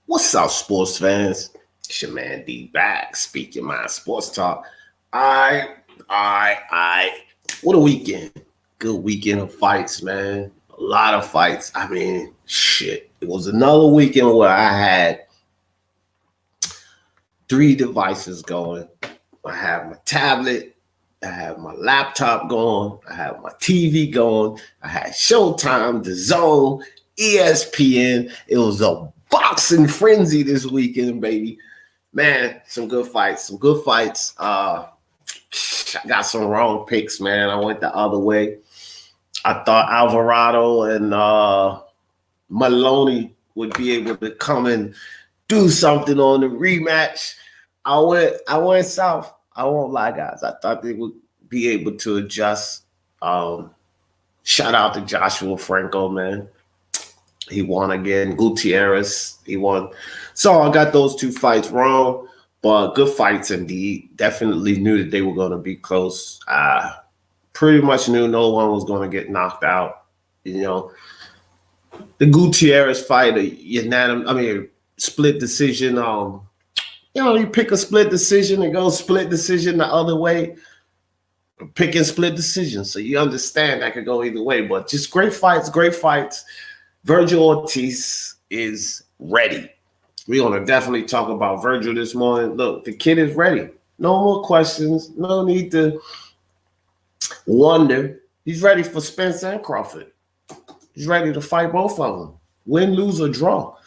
What's up, sports fans? It's your man D back, speaking my sports talk. I. What a weekend. Good weekend of fights, man. A lot of fights. I mean, shit. It was another weekend where I had 3 devices going. I have my tablet, I have my laptop going, I have my TV going, I had Showtime, The Zone, ESPN. It was a boxing frenzy this weekend, baby. Man, some good fights. I got some wrong picks, man. I went the other way. I thought Alvarado and Maloney would be able to come and do something on the rematch. I went south. I won't lie, guys. I thought they would be able to adjust. Shout out to Joshua Franco, man. He won again. Gutierrez, he won. So I got those 2 fights wrong, but good fights indeed. Definitely knew that they were going to be close. Pretty much knew no one was going to get knocked out. You know, the Gutierrez fight, split decision. You pick a split decision and go split decision the other way. Picking split decision, so you understand that could go either way. But just great fights. Vergil Ortiz is ready. We're going to definitely talk about Vergil this morning. Look, the kid is ready. No more questions. No need to wonder. He's ready for Spence and Crawford. He's ready to fight both of them. Win, lose, or draw.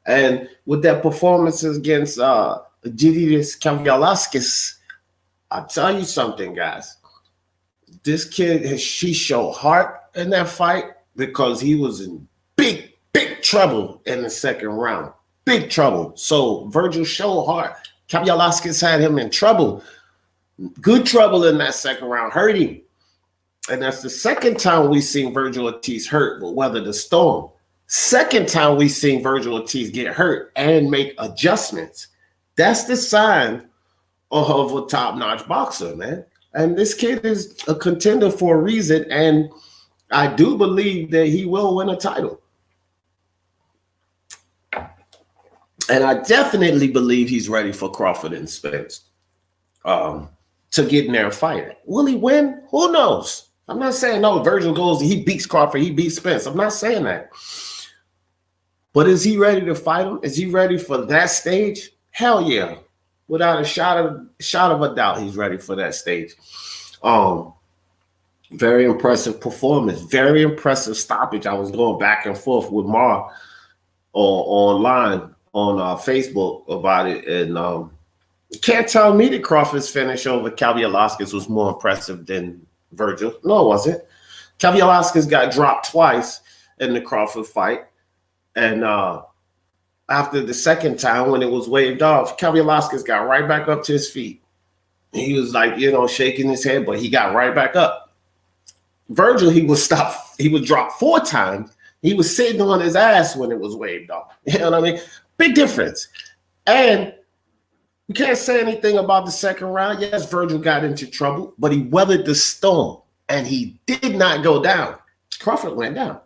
And with that performance against Egidijus Kavaliauskas, I'll tell you something, guys. This kid, she showed heart in that fight because he was in big trouble in the second round. Big trouble. So Vergil showed heart. Kavaliauskas had him in trouble. Good trouble in that second round. Hurt him. And that's the second time we've seen Vergil Ortiz hurt, but weather the storm. Second time we've seen Vergil Ortiz get hurt and make adjustments. That's the sign of a top-notch boxer, man. And this kid is a contender for a reason, and I do believe that he will win a title. And I definitely believe he's ready for Crawford and Spence to get in there and fight. Will he win? Who knows? I'm not saying, no, Vergil goes, he beats Crawford, he beats Spence. I'm not saying that. But is he ready to fight him? Is he ready for that stage? Hell yeah. Without a shot of a doubt, he's ready for that stage. Very impressive performance. Very impressive stoppage. I was going back and forth with Mar online on Facebook about it. And you can't tell me that Crawford's finish over Kavaliauskas was more impressive than Vergil. No, it wasn't. Kavaliauskas got dropped twice in the Crawford fight. And after the second time, when it was waved off, Kavaliauskas got right back up to his feet. He was like, shaking his head, but he got right back up. Vergil, he was stopped. He was dropped 4 times. He was sitting on his ass when it was waved off. You know what I mean? Big difference. And we can't say anything about the second round. Yes, Vergil got into trouble, but he weathered the storm, and he did not go down. Crawford went down.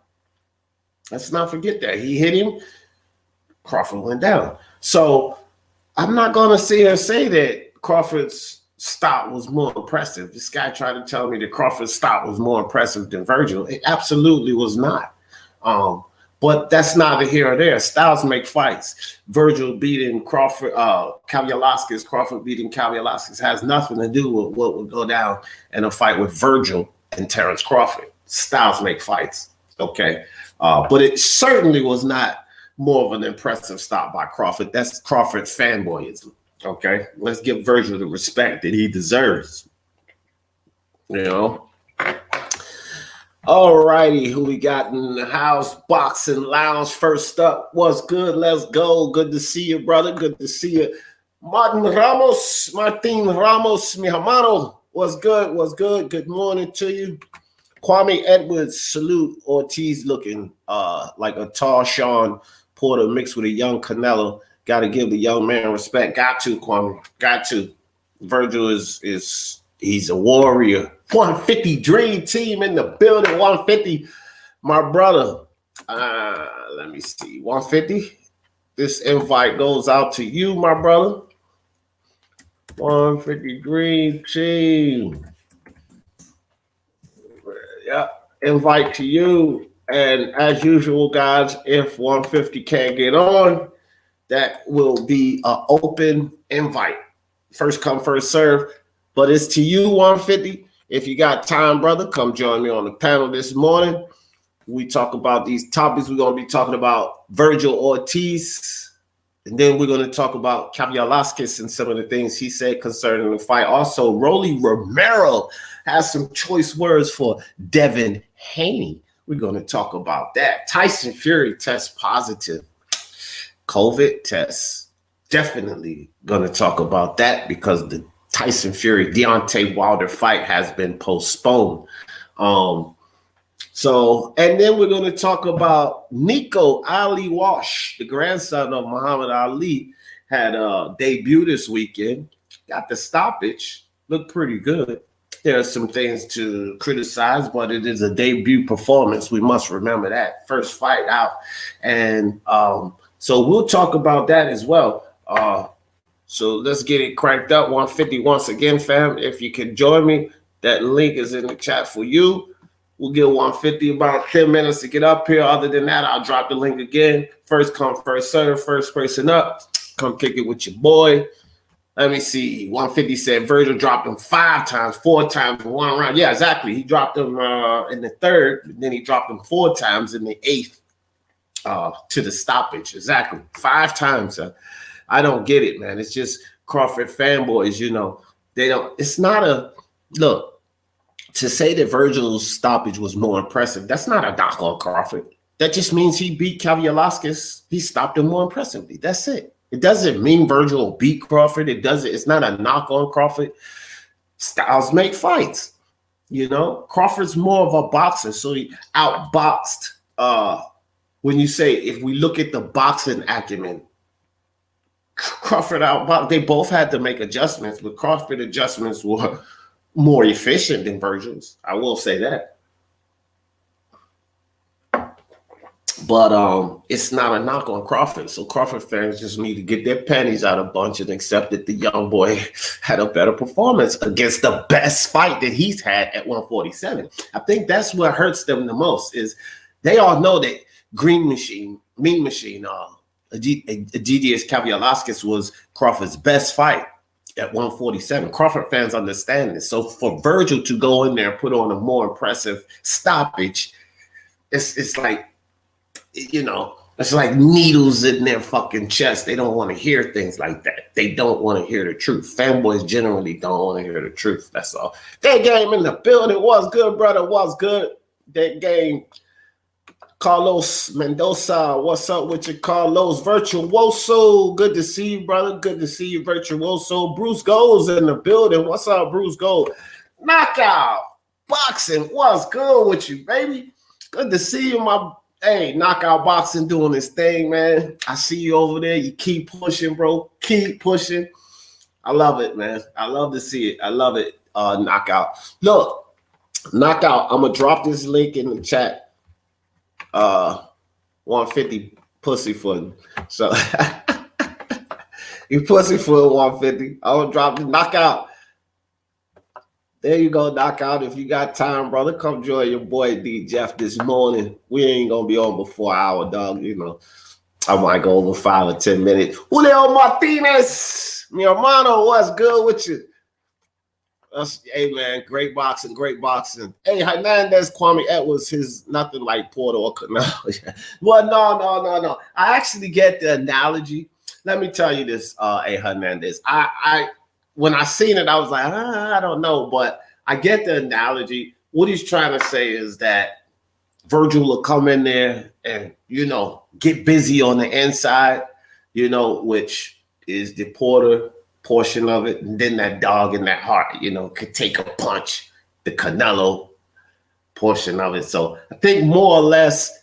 Let's not forget that. He hit him. Crawford went down. So I'm not going to sit here and say that Crawford's stop was more impressive. This guy tried to tell me that Crawford's stop was more impressive than Vergil. It absolutely was not. But that's neither here or there. Styles make fights. Vergil beating Crawford, Kavaliauskas, Crawford beating Kavaliauskas has nothing to do with what would go down in a fight with Vergil and Terence Crawford. Styles make fights, okay? But it certainly was not more of an impressive stop by Crawford. That's Crawford's fanboyism, okay? Let's give Vergil the respect that he deserves, All righty, who we got in the house? Boxing Lounge. First up, what's good? Let's go. Good to see you, brother. Good to see you. Martin Ramos, mi hermano. What's good? What's good? Good morning to you. Kwame Edwards, salute. Ortiz looking like a tall Sean Porter mixed with a young Canelo. Got to give the young man respect. Got to, Kwame. Got to. Vergil is he's a warrior. 150 dream team in the building. 150. My brother. Let me see. 150. This invite goes out to you, my brother. 150 Green Team. Yeah, invite to you. And as usual, guys, if 150 can't get on, that will be an open invite. First come, first serve. But it's to you, 150. If you got time, brother, come join me on the panel this morning. We talk about these topics. We're going to be talking about Vergil Ortiz. And then we're going to talk about Kavaliauskas and some of the things he said concerning the fight. Also, Romero has some choice words for Devin Haney. We're going to talk about that. Tyson Fury tests positive. COVID tests. Definitely going to talk about that because the Tyson Fury Deontay Wilder fight has been postponed. And then we're going to talk about Nico Ali-Walsh, the grandson of Muhammad Ali, had a debut this weekend. Got the stoppage. Looked pretty good. There are some things to criticize, but it is a debut performance. We must remember that. First fight out. And so we'll talk about that as well. So let's get it cranked up. 150 once again, fam. If you can join me, that link is in the chat for you. We'll give 150 about 10 minutes to get up here. Other than that, I'll drop the link again. First come, first serve, first person up. Come kick it with your boy. Let me see. 150 said Vergil dropped him 5 times, 4 times in 1 round. Yeah, exactly. He dropped him in the 3rd, and then he dropped him 4 times in the 8th to the stoppage. Exactly. 5 times. I don't get it, man. It's just Crawford fanboys, you know. They don't. It's not a look. To say that Vergil's stoppage was more impressive, that's not a knock on Crawford. That just means he beat Kavaliauskas. He stopped him more impressively. That's it. It doesn't mean Vergil beat Crawford. It's not a knock on Crawford. Styles make fights. You know, Crawford's more of a boxer, so he outboxed. When you say, if we look at the boxing acumen, Crawford outboxed. They both had to make adjustments, but Crawford adjustments were more efficient than Vergil's. I will say that. But it's not a knock on Crawford. So Crawford fans just need to get their panties out a bunch and accept that the young boy had a better performance against the best fight that he's had at 147. I think that's what hurts them the most is they all know that Mean Machine, Egidijus Kavaliauskas was Crawford's best fight at 147. Crawford fans understand this. So for Vergil to go in there and put on a more impressive stoppage, it's like, you know, it's like needles in their fucking chest. They don't want to hear things like that. They don't want to hear the truth. Fanboys generally don't want to hear the truth. That's all. That game in the building was good, brother. Was good. That game. Carlos Mendoza, what's up with you, Carlos? Virtuoso, good to see you, brother. Good to see you, Virtuoso. Bruce Gold's in the building. What's up, Bruce Gold? Knockout Boxing, what's good with you, baby? Good to see you, my. Hey, Knockout Boxing doing this thing, man. I see you over there. You keep pushing, bro. Keep pushing. I love it, man. I love to see it. I love it, Knockout. Look, Knockout, I'm going to drop this link in the chat. 150 pussyfoot. So you pussyfoot 150. I will drop the Knockout. There you go, Knockout. If you got time, brother, come join your boy D Jeff this morning. We ain't gonna be on before hour, dog. You know, I might go over 5 or 10 minutes. Julio Martinez, mi hermano, what's good with you? Hey man, great boxing, great boxing. Hey, Hernandez, Kwame Edwards, his nothing like Porter or Canelo. Well, no. I actually get the analogy. Let me tell you this, hey Hernandez. I when I seen it, I was like, I don't know, but I get the analogy. What he's trying to say is that Vergil will come in there and, you know, get busy on the inside, you know, which is the Porter portion of it, and then that dog in that heart, you know, could take a punch, the Canelo portion of it. So I think more or less,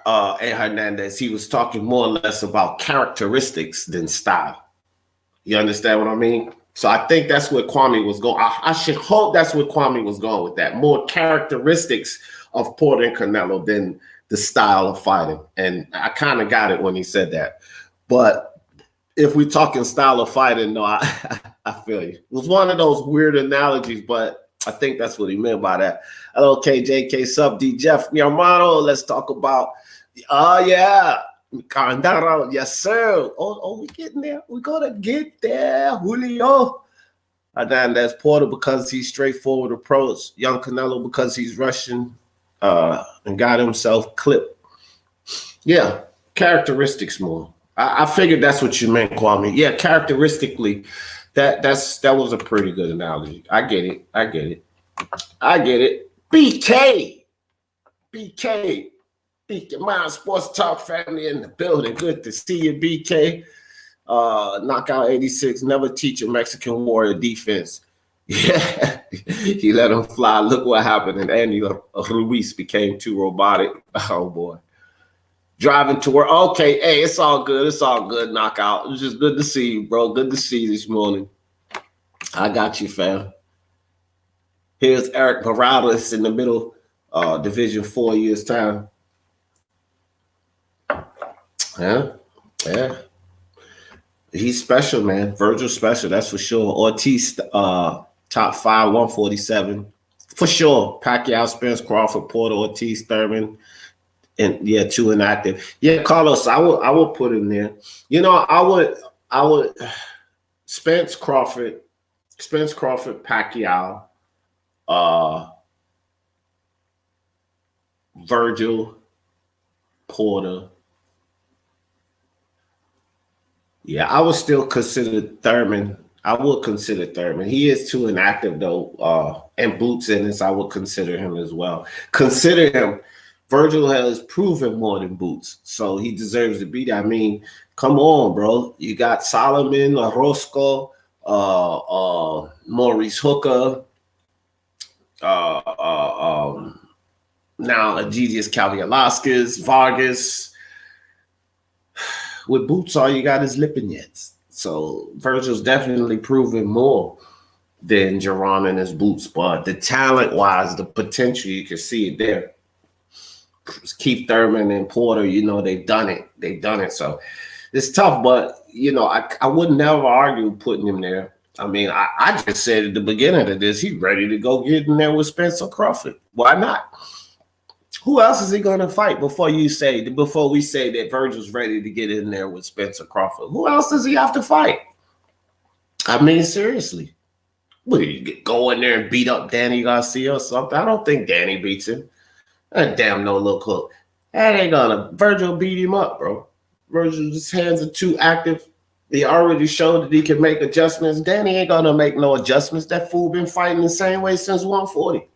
Hernandez, he was talking more or less about characteristics than style. You understand what I mean? So I think that's where Kwame was going. I should hope that's where Kwame was going with that. More characteristics of Porter and Canelo than the style of fighting. And I kind of got it when he said that. But if we're talking style of fighting, no, I feel you. It was one of those weird analogies, but I think that's what he meant by that. Hello, KJK, Sub D, Jeff, mi hermano. Let's talk about, yeah, Candaro, yes, sir. Oh, we getting there. We're going to get there, Julio. Hernandez, Porter because he's straightforward approach. Young Canelo because he's Russian and got himself clipped. Yeah, characteristics more. I figured that's what you meant, Kwame. Yeah, characteristically, that was a pretty good analogy. I get it. BK, Mind Sports Talk family in the building. Good to see you, BK. Knockout 86, never teach a Mexican warrior defense. Yeah, he let him fly. Look what happened. And Andy Ruiz became too robotic. Oh, boy. Driving to work. Okay, hey, it's all good. It's all good, Knockout. It was just good to see you, bro. Good to see you this morning. I got you, fam. Here's Eric Morales in the middle, Division 4 years' time. Yeah. He's special, man. Vergil special, that's for sure. Ortiz, top 5, 147. For sure. Pacquiao, Spence, Crawford, Porter, Ortiz, Thurman. And yeah, 2 inactive. Yeah, Carlos, I would put him there. You know, I would Spence Crawford, Pacquiao, Vergil, Porter. Yeah, I would still consider Thurman. I would consider Thurman. He is too inactive though. And Boots in this, I would consider him as well. Consider him. Vergil has proven more than Boots, so he deserves to be there. I mean, come on, bro. You got Solomon, Orozco, Maurice Hooker, now Egidijus, Kavaliauskas, Vargas. With Boots, all you got is Lipinets. So Vergil's definitely proven more than Gervonta and his Boots, but the talent-wise, the potential, you can see it there. Keith Thurman and Porter, you know, they've done it. So it's tough, but, you know, I would never argue putting him there. I mean, I just said at the beginning of this, he's ready to go get in there with Spencer Crawford. Why not? Who else is he going to fight before we say that Vergil's ready to get in there with Spencer Crawford? Who else does he have to fight? I mean, seriously. What, you go in there and beat up Danny Garcia or something? I don't think Danny beats him. That damn no look hook. That ain't gonna. Vergil beat him up, bro. Vergil's hands are too active. He already showed that he can make adjustments. Danny ain't gonna make no adjustments. That fool been fighting the same way since 140.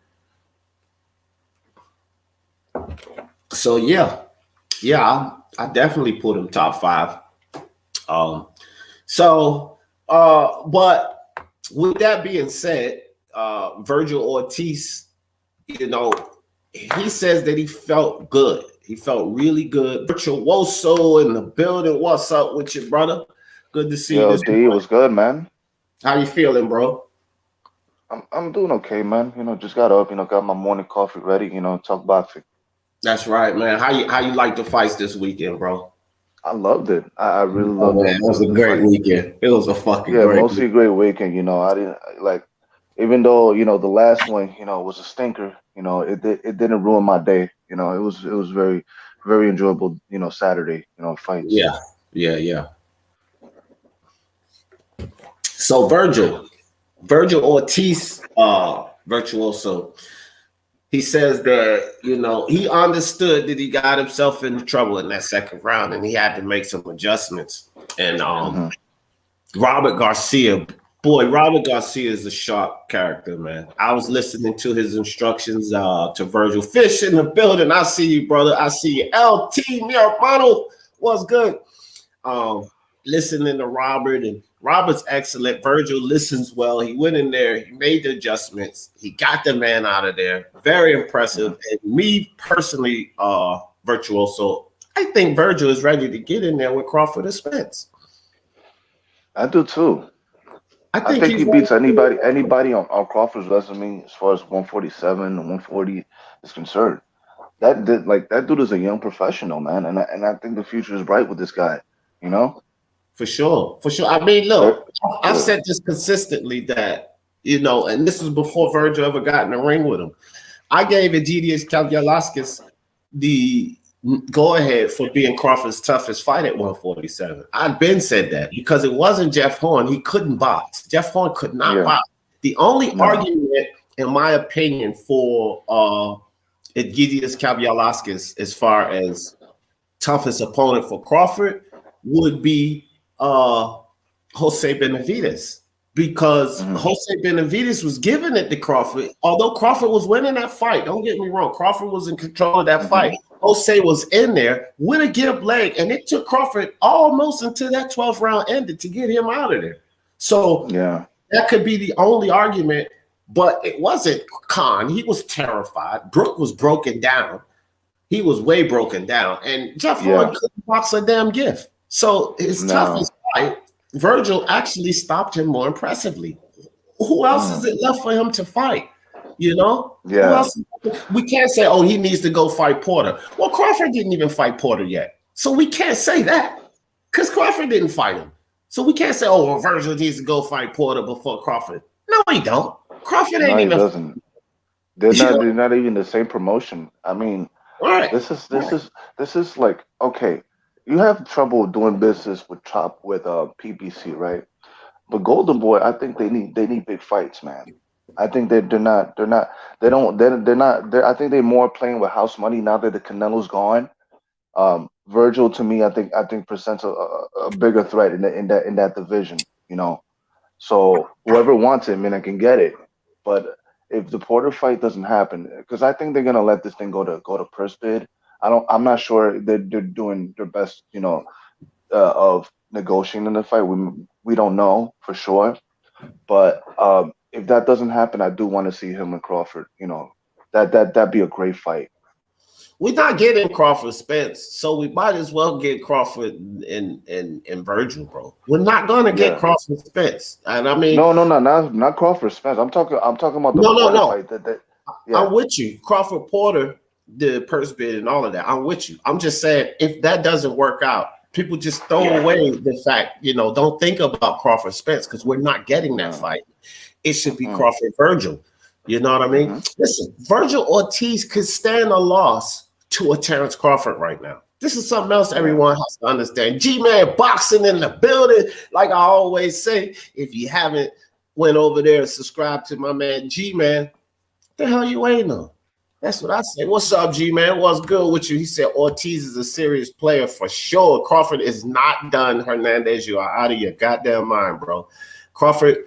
So yeah, I definitely put him top 5. But with that being said, Vergil Ortiz, you know, he says that he felt good. He felt really good. Virtuoso in the building. What's up with you, brother? Good to see you. Yo, D, it was good, man. How you feeling, bro? I'm doing okay, man. You know, just got up, you know, got my morning coffee ready, you know, talk boxing. That's right, man. How you like the fights this weekend, bro? I loved it. I really loved it. It was a great weekend. It was a fucking mostly a great weekend. You know, I didn't like, even though, you know, the last one, you know, was a stinker. You know, it didn't ruin my day. You know, it was very, very enjoyable. You know, Saturday, you know, fights. Yeah. So Vergil Ortiz, virtuoso. He says that, you know, he understood that he got himself into trouble in that second round and he had to make some adjustments. And Robert Garcia is a sharp character, man. I was listening to his instructions to Vergil. Fish in the building. I see you, brother. I see you. LT, mi hermano. What's good? Listening to Robert, and Robert's excellent. Vergil listens well. He went in there. He made the adjustments. He got the man out of there. Very impressive. And me personally, virtuoso, I think Vergil is ready to get in there with Crawford and Spence. I do too. I think he beats anybody on Crawford's resume as far as 147 and 140 is concerned. that dude is a young professional, man, and I think the future is bright with this guy. You know, For sure. For sure. I mean, Ver- look, I've yeah, said this consistently that, and this was before Virgil ever got in the ring with him. I gave Egidijus Kavaliauskas the go ahead for being Crawford's toughest fight at 147. I've been said that because it wasn't Jeff Horn. He couldn't box. Jeff Horn could not yeah, box. The only no, argument, in my opinion, for Egidijus Kavaliauskas as far as toughest opponent for Crawford would be Jose Benavidez, because hmm Jose Benavidez was giving it to Crawford. Although Crawford was winning that fight, don't get me wrong, Crawford was in control of that hmm fight. Jose was in there with a give leg, and it took Crawford almost until that 12th round ended to get him out of there. So yeah, that could be the only argument, but it wasn't Khan. He was terrified. Brooke was broken down. He was way broken down, and Jeff Horn yeah, couldn't box a damn gift. So his toughest no, fight, Virgil actually stopped him more impressively. Who else is mm, it left for him to fight? Who yeah, else? We can't say, oh, he needs to go fight Porter. Well, Crawford didn't even fight Porter yet, so we can't say that because Crawford didn't fight him. So we can't say, oh, well, Virgil needs to go fight Porter before Crawford. No, he don't. Crawford no, ain't he even. doesn't. They're not even the same promotion. I mean, All right. this is like, okay, you have trouble doing business with PBC, right? But Golden Boy, I think they need big fights, man. I think they're not I think they're more playing with house money now that the Canelo's gone. Virgil, to me, I think presents a bigger threat in that division, you know. So whoever wants it, man, I can get it. But if the Porter fight doesn't happen, because I think they're gonna let this thing go to purse bid. I'm not sure they're doing their best, of negotiating the fight. We don't know for sure, but if that doesn't happen, I do want to see him and Crawford. That'd be a great fight. We're not getting Crawford Spence, so we might as well get Crawford and Virgil, bro. We're not gonna get Yeah. Crawford Spence. And I mean, No, not Crawford Spence. I'm talking about the no, Porter no. fight. Yeah, I'm with you. Crawford Porter, the purse bid and all of that. I'm with you. I'm just saying if that doesn't work out, people just throw away the fact, don't think about Crawford Spence because we're not getting that no. fight. It should be Mm-mm. Crawford Virgil. You know what I mean? Mm-hmm. Listen, Virgil Ortiz could stand a loss to a Terence Crawford right now. This is something else Yeah. everyone has to understand. G-Man boxing in the building. Like I always say, if you haven't went over there and subscribed to my man G-Man, what the hell you waiting on? That's what I say. What's up, G-Man? What's good with you? He said Ortiz is a serious player for sure. Crawford is not done. Hernandez, you are out of your goddamn mind, bro. Crawford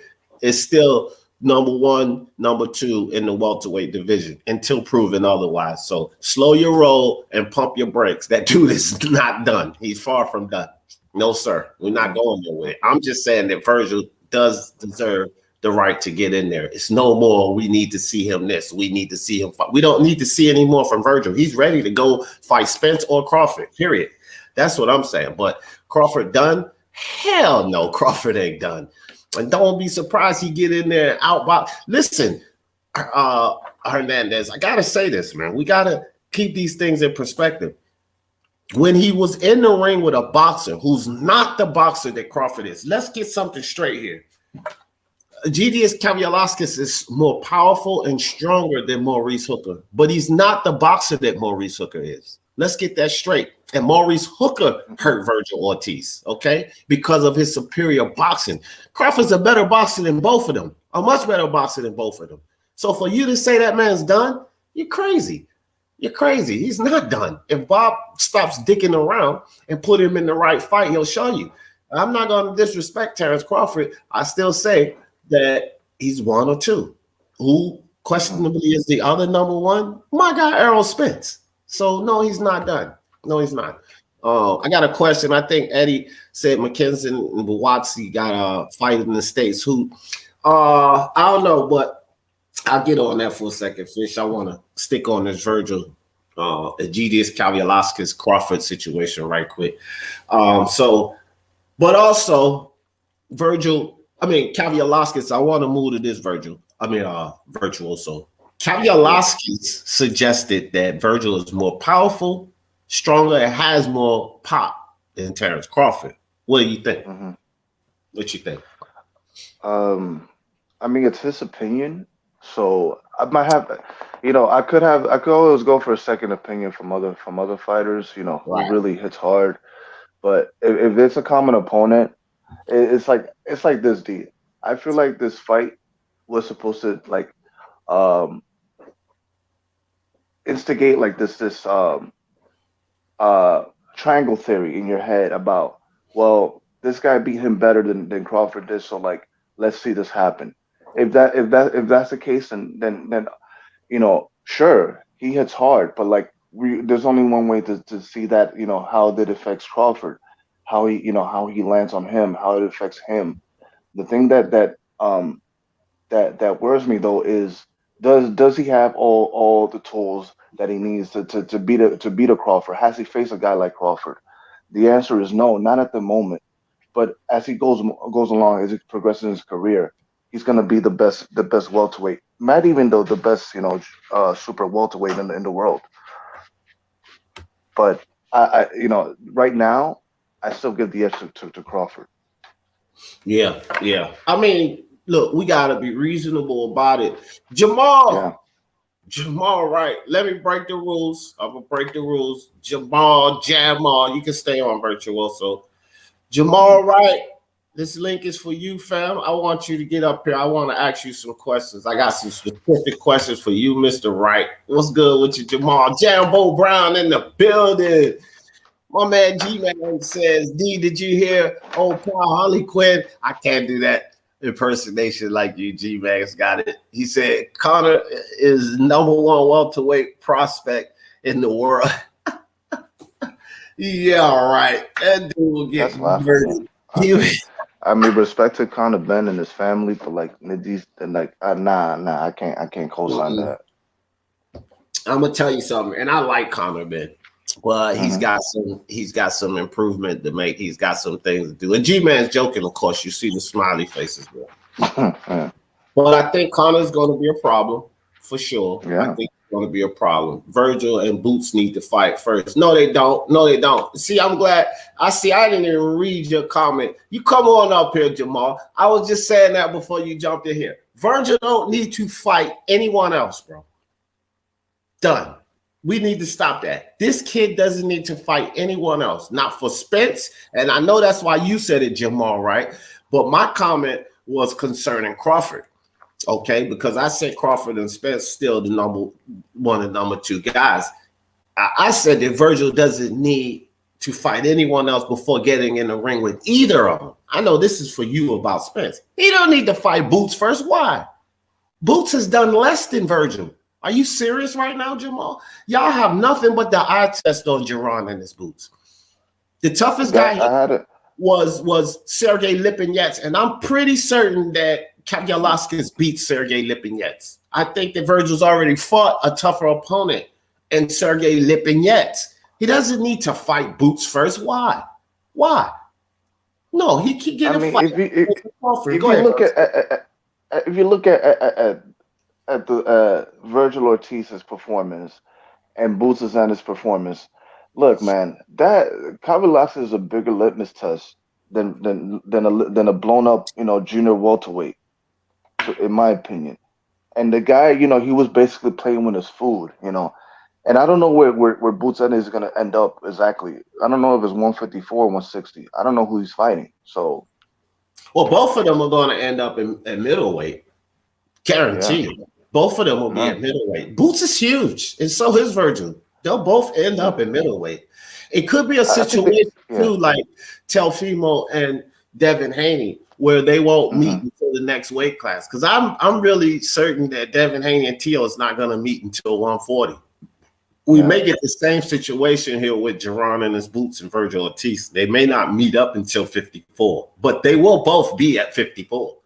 is still number one, number two in the welterweight division until proven otherwise. So slow your roll and pump your brakes. That dude is not done. He's far from done. No, sir. We're not going nowhere. I'm just saying that Virgil does deserve the right to get in there. It's no more. We need to see him this. We need to see him fight. We don't need to see any more from Virgil. He's ready to go fight Spence or Crawford, period. That's what I'm saying. But Crawford done? Hell no, Crawford ain't done. And don't be surprised he get in there and outbox. Listen, Hernandez, I got to say this, man. We got to keep these things in perspective. When he was in the ring with a boxer who's not the boxer that Crawford is, let's get something straight here. Egidijus Kavaliauskas is more powerful and stronger than Maurice Hooker, but he's not the boxer that Maurice Hooker is. Let's get that straight. And Maurice Hooker hurt Vergil Ortiz, okay, because of his superior boxing. Crawford's a better boxer than both of them, a much better boxer than both of them. So for you to say that man's done, you're crazy. You're crazy. He's not done. If Bob stops dicking around and put him in the right fight, he'll show you. I'm not going to disrespect Terence Crawford. I still say that he's one or two. Who questionably is the other number one? My guy, Errol Spence. So, no, he's not done. No, he's not. I got a question. I think Eddie said McKenzie and Buatsi got a fight in the States. Who, I don't know, but I'll get on that for a second, Fish. I want to stick on this Vergil, Egidijus Kavaliauskas Crawford situation right quick. But also Kavaliauskas, I want to move to this Virtuoso. Kavaliauskas suggested that Vergil is more powerful, stronger, and has more pop than Terence Crawford. What do you think? Mm-hmm. What you think? I mean, it's his opinion, so I might have, I could always go for a second opinion from other fighters, who Right. really hits hard. But if it's a common opponent, it's like this, D. I feel like this fight was supposed to um instigate like this uh triangle theory in your head about, well, this guy beat him better than Crawford did, so like let's see this happen. If that's the case, then sure, he hits hard, but like there's only one way to see that, how that affects Crawford, how he lands on him, how it affects him. The thing that worries me though is, does he have all the tools that he needs to beat a Crawford? Has he faced a guy like Crawford? The answer is no, not at the moment. But as he goes along, as he progresses in his career, he's gonna be the best welterweight, not even though the best super welterweight in the world. But right now, I still give the edge to Crawford. Yeah, yeah. I mean, look, we gotta be reasonable about it. Yeah. Jamal, right? Let me break the rules. I'm gonna break the rules. Jamal, you can stay on virtual. So Mhm. Jamal, right? This link is for you, fam. I want you to get up here. I want to ask you some questions. I got some specific questions for you, Mr. Wright. What's good with you, Jamal? Jambo Brown in the building. My man G-Man says, D, did you hear old Paul Harley Quinn? I can't do that impersonation like you, G-Man's got it. He said, Connor is number one welterweight prospect in the world. Yeah, all right. That dude will get That's laughable. murdered. I mean, respect to Conor Ben and his family, but like these, like, nah, I can't co-sign that. I'm gonna tell you something, and I like Connor, man. Well, Hmm. he's got some improvement to make. He's got some things to do. And G-Man's joking, of course. You see the smiley faces there. Yeah. But I think Connor's going to be a problem for sure. I Yeah. think it's going to be a problem. Virgil and Boots need to fight first. No, they don't. No, they don't. See, I'm glad. I see. I didn't even read your comment. You come on up here, Jamal. I was just saying that before you jumped in here. Virgil don't need to fight anyone else, bro. Done. We need to stop that. This kid doesn't need to fight anyone else, not for Spence. And I know that's why you said it, Jamal, right? But my comment was concerning Crawford. Okay, because I said Crawford and Spence still the number one and number two guys. I said that Virgil doesn't need to fight anyone else before getting in the ring with either of them. I know this is for you about Spence. He don't need to fight Boots first. Why? Boots has done less than Virgil. Are you serious right now, Jamal? Y'all have nothing but the eye test on Geron and his Boots. The toughest guy I had it. was Sergey Lipinets, and I'm pretty certain that Kavaliauskas beat Sergey Lipinets. I think that Virgil's already fought a tougher opponent in Sergey Lipinets. He doesn't need to fight Boots first. Why? Why? No, he can get I a mean, fight. if Go you ahead, look bro. if you look at the Vergil Ortiz's performance and Boots' performance, look, man, that Kavaliauskas is a bigger litmus test than a blown up, junior welterweight, in my opinion. And the guy, he was basically playing with his food, And I don't know where Boots is going to end up exactly. I don't know if it's 154 or 160. I don't know who he's fighting. So Well, both of them are going to end up in middleweight. yeah, Guaranteed. Both of them will be yeah. at middleweight. Boots is huge, and so is Virgil. They'll both end Yeah. up in middleweight. It could be a I think that, situation yeah. too, like Telfimo and Devin Haney, where they won't Hmm. meet until the next weight class. Because I'm really certain that Devin Haney and Teo is not going to meet until 140. We Yeah. may get the same situation here with Geron and his Boots and Virgil Ortiz. They may not meet up until 54, but they will both be at 54.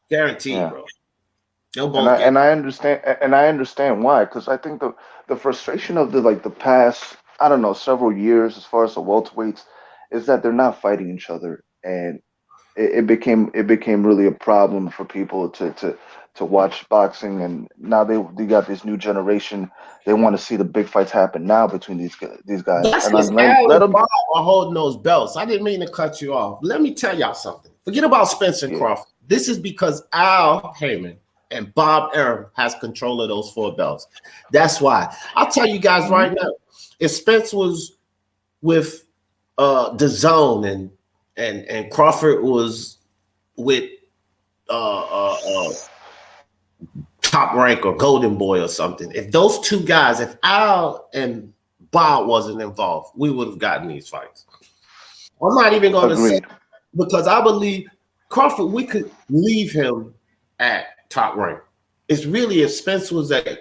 Guaranteed, Yeah. bro. They'll And both I get. and I understand why, because I think the frustration of the past, I don't know, several years as far as the welterweights, is that they're not fighting each other. And it became really a problem for people to watch boxing, and now they got this new generation. They want to see the big fights happen now between these guys, That's and because let Al and them. Bob are holding those belts. I didn't mean to cut you off. Let me tell y'all something. Forget about Spence and Yeah. Crawford. This is because Al Heyman and Bob Arum has control of those 4 belts. That's why. I'll tell you guys right now, if Spence was with the Zone and Crawford was with Top Rank or Golden Boy or something, if those 2 guys, if Al and Bob wasn't involved, we would have gotten these fights. I'm not even going to say, because I believe Crawford, we could leave him at Top Rank. It's really if Spence was at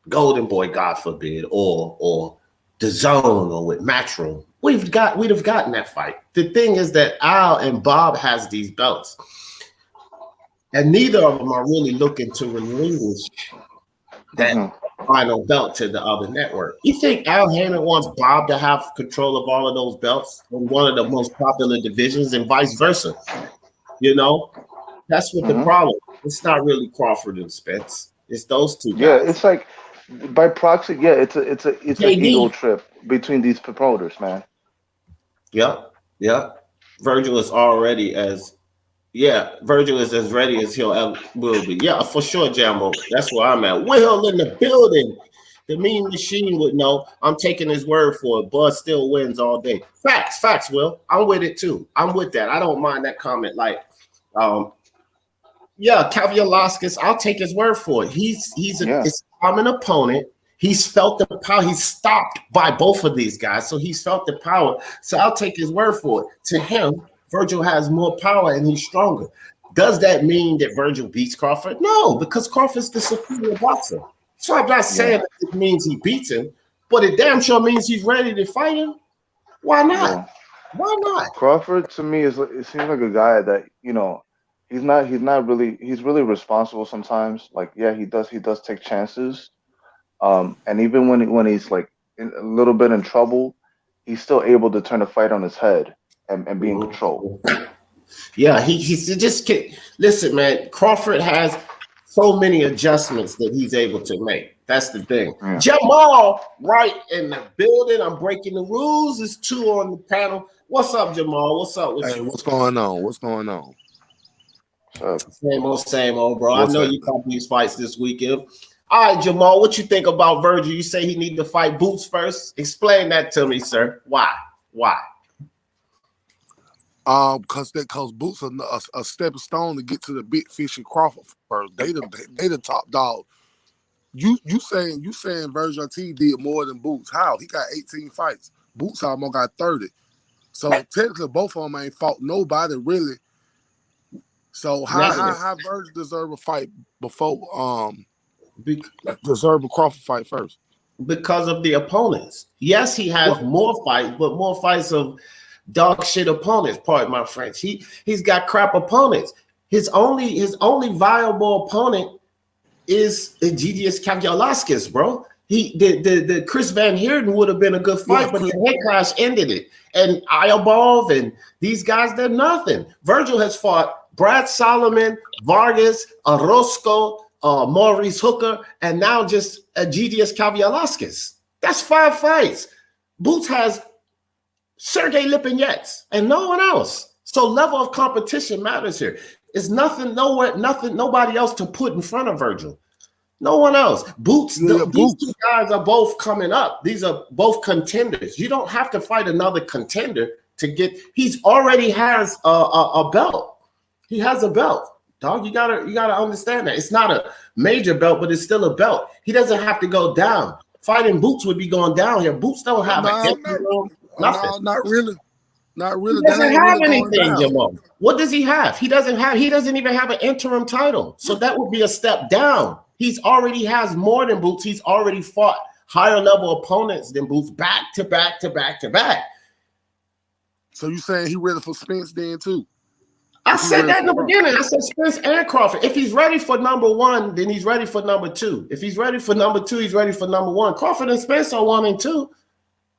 Golden Boy, God forbid, or the Zone or with Matchroom, we'd have gotten that fight. The thing is that Al and Bob has these belts, and neither of them are really looking to relinquish that final belt to the other network. You think Al Heyman wants Bob to have control of all of those belts in one of the most popular divisions, and vice versa? You know, that's what the problem. It's not really Crawford and Spence. It's those 2 guys. Yeah, it's like by proxy. Yeah, it's an ego trip between these promoters, man. Yeah. Vergil is already Vergil is as ready as will be. Yeah, for sure, Jambo. That's where I'm at. Will in the building. The Mean Machine would know. I'm taking his word for it. Bud still wins all day. Facts, Will. I'm with it too. I'm with that. I don't mind that comment. Like, Kavaliauskas, I'll take his word for it. He's a common opponent. He's felt the power. He's stopped by both of these guys, so he's felt the power. So I'll take his word for it. To him, Vergil has more power and he's stronger. Does that mean that Vergil beats Crawford? No, because Crawford's the superior boxer. So I'm not saying that it means he beats him, but it damn sure means he's ready to fight him. Why not? Yeah. Why not? Crawford to me it seems like a guy that, you know, he's really responsible sometimes. Like, yeah, he does take chances. And even when he's like a little bit in trouble, he's still able to turn the fight on his head and be in control. Yeah, he's just listen, man. Crawford has so many adjustments that he's able to make. That's the thing. Yeah. Jamal, right in the building. I'm breaking the rules. There's 2 on the panel. What's up, Jamal? What's up with you? What's going on? What's going on? Same old, bro. I know you got these fights this weekend. All right, Jamal, what you think about Vergil? You say he need to fight Boots first. Explain that to me, sir. Why? Because Boots are a stepping stone to get to the big fish in Crawford first. They the top dog. You saying Vergil Ortiz did more than Boots? How? He got 18 fights. Boots almost got 30. So technically, both of them ain't fought nobody really. So how Vergil deserve a fight before deserve a Crawford fight first? Because of the opponents. Yes, he has more fights, but more fights of dog shit opponents. Pardon my French. He's got crap opponents. His only viable opponent is Egidijus Kavaliauskas, bro. The Chris Van Heerden would have been a good fight, but the head crash ended it. And Ayabov and these guys, they're nothing. Vergil has fought Brad Solomon, Vargas, Orozco, Maurice Hooker, and now just Egidijus Kavaliauskas. That's 5 fights. Boots has Sergey Lipinets and no one else. So level of competition matters here. It's nobody else to put in front of Vergil. No one else. Boots. These 2 guys are both coming up. These are both contenders. You don't have to fight another contender to get. He's already has a belt. He has a belt. Dog, you gotta understand that. It's not a major belt, but it's still a belt. He doesn't have to go down. Fighting Boots would be going down here. Boots don't have nothing. No, not really. Not really. He doesn't have anything, Jamal. What does he have? He doesn't even have an interim title. So that would be a step down. He's already has more than Boots. He's already fought higher level opponents than Boots back to back to back to back. So you saying he ready for Spence then too? I said that in the beginning. I said Spence and Crawford. If he's ready for number 1, then he's ready for number 2. If he's ready for number 2, he's ready for number 1. Crawford and Spence are 1 and 2.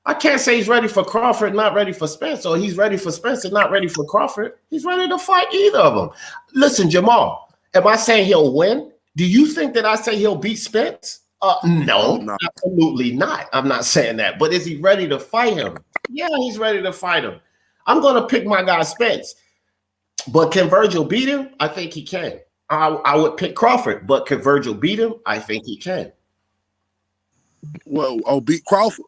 I can't say he's ready for Crawford, not ready for Spence, or he's ready for Spence and not ready for Crawford. He's ready to fight either of them. Listen, Jamal, am I saying he'll win? Do you think that I say he'll beat Spence? No, absolutely not. I'm not saying that. But is he ready to fight him? Yeah, he's ready to fight him. I'm going to pick my guy Spence. But can Vergil beat him? I think he can. I would pick Crawford, but can Vergil beat him? I think he can. Well, beat Crawford?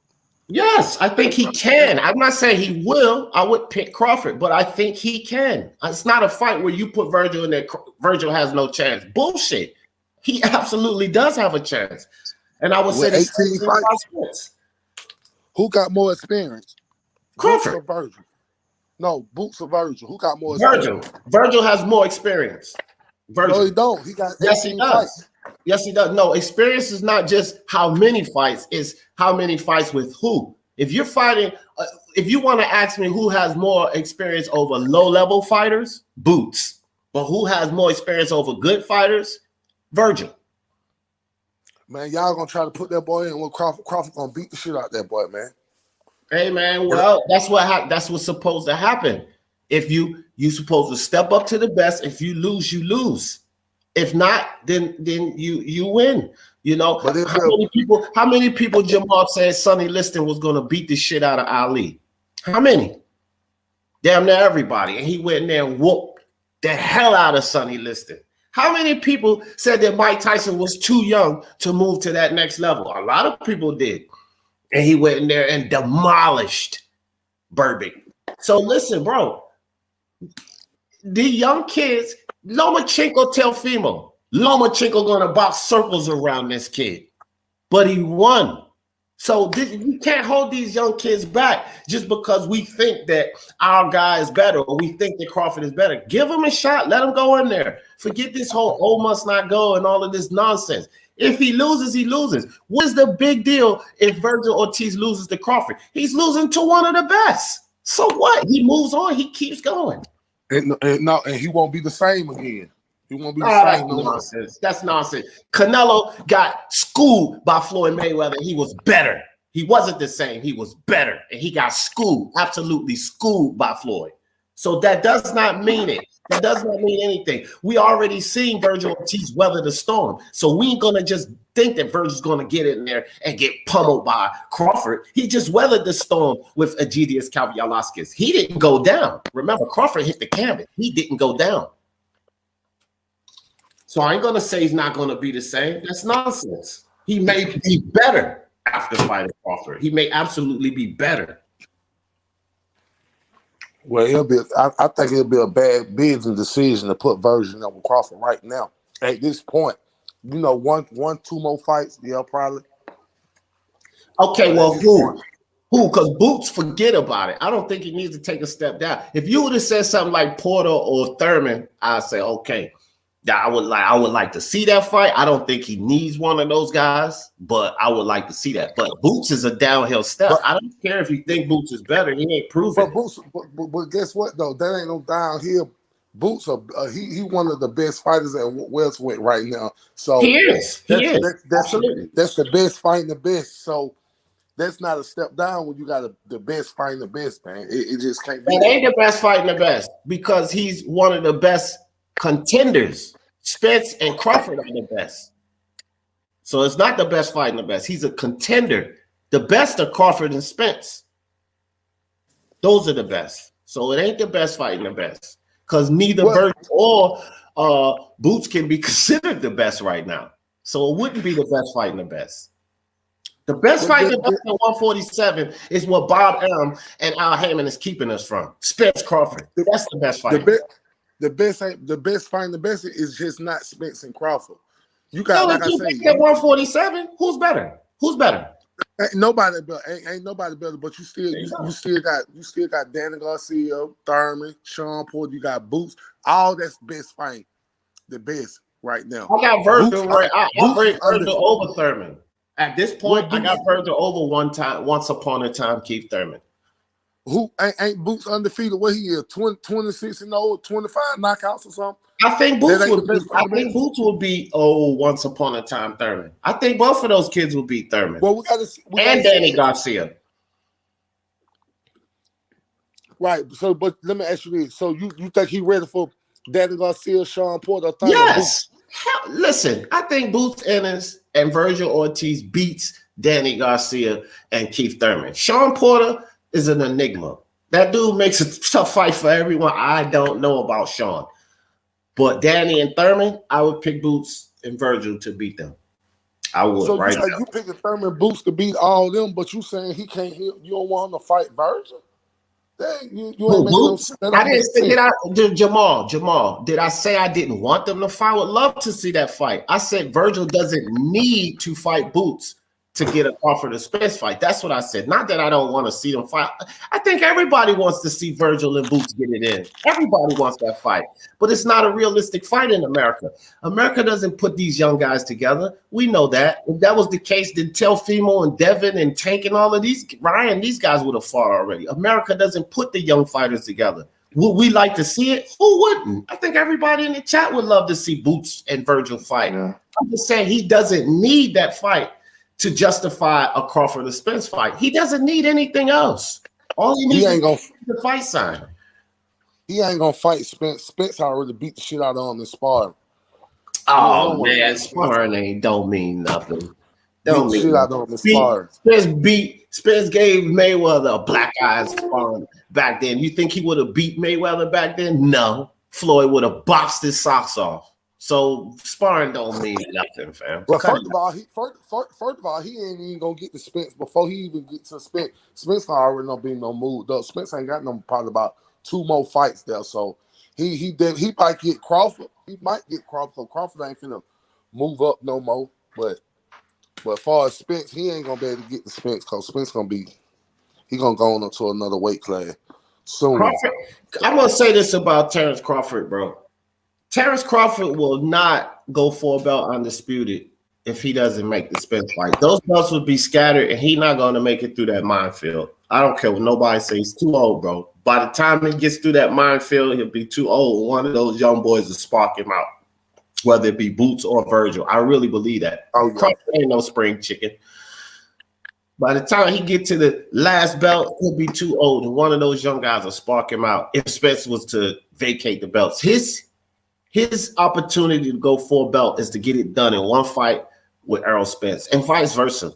Yes, I think he can. I'm not saying he will. I would pick Crawford, but I think he can. It's not a fight where you put Vergil in there. Vergil has no chance. Bullshit. He absolutely does have a chance. And I would say the same thing about Spence. Who got more experience? Crawford. Boots or Vergil? No, Boots or Vergil. Who got more experience? Vergil has more experience. Vergil. No, he don't. He got 18 yes, he does. Fights. Yes, he does. No, experience is not just how many fights, it's how many fights with who. If you're fighting, if you want to ask me who has more experience over low-level fighters, Boots. But who has more experience over good fighters? Vergil. Man, y'all gonna try to put that boy in with Crawford. Crawford gonna beat the shit out that boy, man. Hey, man, well, that's what's supposed to happen. If you supposed to step up to the best. If you lose, you lose. If not, then you win. You know, but how many people Jamal said Sonny Liston was going to beat the shit out of Ali? How many? Damn near everybody. And he went in there and whooped the hell out of Sonny Liston. How many people said that Mike Tyson was too young to move to that next level? A lot of people did. And he went in there and demolished Burbick. So listen, bro, the young kids, Lomachenko Teofimo. Lomachenko gonna box circles around this kid, but he won. So we can't hold these young kids back just because we think that our guy is better or we think that Crawford is better. Give him a shot. Let him go in there. Forget this whole must not go and all of this nonsense. If he loses, he loses. What's the big deal if Vergil Ortiz loses to Crawford? He's losing to one of the best. So what? He moves on. He keeps going. And he won't be the same again. He won't be the same. No nonsense. That's nonsense. Canelo got schooled by Floyd Mayweather. He was better. He wasn't the same. He was better. And he got schooled, absolutely schooled by Floyd. So that does not mean it. That does not mean anything. We already seen Vergil Ortiz weather the storm. So we ain't going to just think that Vergil's going to get in there and get pummeled by Crawford. He just weathered the storm with Egidijus Kavaliauskas. He didn't go down. Remember, Crawford hit the canvas. He didn't go down. So I ain't going to say he's not going to be the same. That's nonsense. He may be better after fighting Crawford. He may absolutely be better. Well, I think it'll be a bad business decision to put Vergil up with Crawford right now. At this point, you know, two more fights, yeah, probably. Okay, well, who? Because Boots, forget about it. I don't think he needs to take a step down. If you would have said something like Porter or Thurman, I'd say, okay, I would like to see that fight. I don't think he needs one of those guys, but I would like to see that. But Boots is a downhill step. I don't care if you think Boots is better. He ain't proven. But guess what though? That ain't no downhill. Boots he one of the best fighters at welterweight right now. So he is. Absolutely. That's the best fighting the best. So that's not a step down when you got the best fighting the best, man. It just can't be. It ain't the best fighting the best because he's one of the best contenders. Spence and Crawford are the best. So it's not the best fighting the best. He's a contender. The best are Crawford and Spence. Those are the best. So it ain't the best fighting the best. Because neither Vergil or Boots can be considered the best right now. So it wouldn't be the best fighting the best. The best fighting the best at 147 is what Bob Arum and Al Haymon is keeping us from. Spence Crawford. That's the best fighting. The best fighting the best is just not Spence and Crawford. You got like I say at 147. Who's better? Who's better? Ain't nobody better. But you still got Danny Garcia, Thurman, Sean Porter. You got Boots. All that's best fighting, the best right now. I got Vergil right. I rate Vergil over Thurman. At this point, I got Vergil over once upon a time Keith Thurman. Who ain't Boots undefeated? What he is 26-0, 25 knockouts or something. I think Boots would be once upon a time Thurman. I think both of those kids will beat Thurman. Well, we got Danny Garcia. Right. So, but let me ask you this. So you think he ready for Danny Garcia, Sean Porter? Yes. Listen, I think Boots Ennis and Vergil Ortiz beats Danny Garcia and Keith Thurman. Sean Porter is an enigma. That dude makes a tough fight for everyone. I don't know about Sean. But Danny and Thurman, I would pick Boots and Vergil to beat them. I would, so right? You picking Thurman Boots to beat all them, but you saying he can't hit, you don't want him to fight Vergil? Dang, you ain't making no sense. I didn't say Jamal. Did I say I didn't want them to fight? I would love to see that fight. I said Vergil doesn't need to fight Boots to get a Crawford or Spence fight. That's what I said. Not that I don't want to see them fight. I think everybody wants to see Vergil and Boots get it in. Everybody wants that fight. But it's not a realistic fight in America. America doesn't put these young guys together. We know that. If that was the case, then Telfimo and Devin and Tank and all of these, Ryan, these guys would have fought already. America doesn't put the young fighters together. Would we like to see it? Who wouldn't? I think everybody in the chat would love to see Boots and Vergil fight. Yeah. I'm just saying he doesn't need that fight to justify a Crawford or Spence fight. He doesn't need anything else. All he needs is the fight sign. He ain't gonna fight Spence. Spence already beat the shit out of him in sparring. Oh man, sparring don't mean nothing. Don't mean shit out of him in sparring. Spence gave Mayweather a black eye sparring back then. You think he would have beat Mayweather back then? No. Floyd would have boxed his socks off. So sparring don't mean nothing, fam. Well, first of all, he ain't even gonna get to Spence before he even gets to Spence. Spence already not being no moved up. Spence ain't got no probably about 2 more fights there. So he might get Crawford. He might get Crawford. So Crawford ain't finna move up no more. But as far as Spence, he ain't gonna be able to get to Spence because Spence gonna go on to another weight class soon. Crawford, I'm gonna say this about Terence Crawford, bro. Terence Crawford will not go for a belt undisputed if he doesn't make the Spence fight. Those belts would be scattered, and he's not going to make it through that minefield. I don't care what nobody says. He's too old, bro. By the time he gets through that minefield, he'll be too old. One of those young boys will spark him out, whether it be Boots or Vergil. I really believe that. Oh, yeah. Crawford ain't no spring chicken. By the time he get to the last belt, he'll be too old, and one of those young guys will spark him out if Spence was to vacate the belts. His opportunity to go for a belt is to get it done in one fight with Errol Spence and vice versa.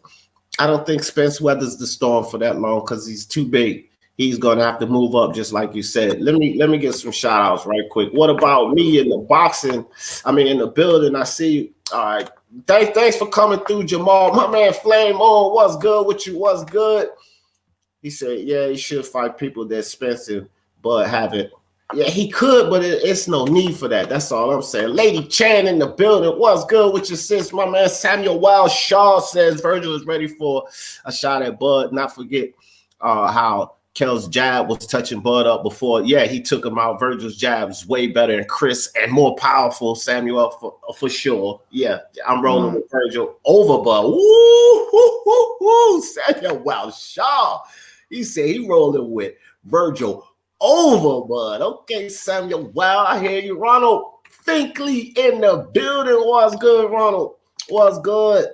I don't think Spence weathers the storm for that long because he's too big. He's going to have to move up, just like you said. Let me get some shout outs right quick. What about me in the boxing? I mean, in the building, I see you. All right. Thanks for coming through, Jamal. My man Flame on. What's good with you? What's good? He said, yeah, he should fight people that Spence and Bud haven't. Yeah, he could, but it's no need for that. That's all I'm saying. Lady Chan in the building. What's good with your sis? My man Samuel Wild Shaw says Vergil is ready for a shot at Bud. Not forget how Kel's jab was touching Bud up before. Yeah, he took him out. Vergil's jab is way better and crisp and more powerful, Samuel, for sure. Yeah, I'm rolling with Vergil over Bud. Woo, Samuel Wild Shaw. He said he rolling with Vergil over, Bud. Okay, Samuel. Wow, I hear you. Ronald Finkley in the building. What's good, Ronald? What's good?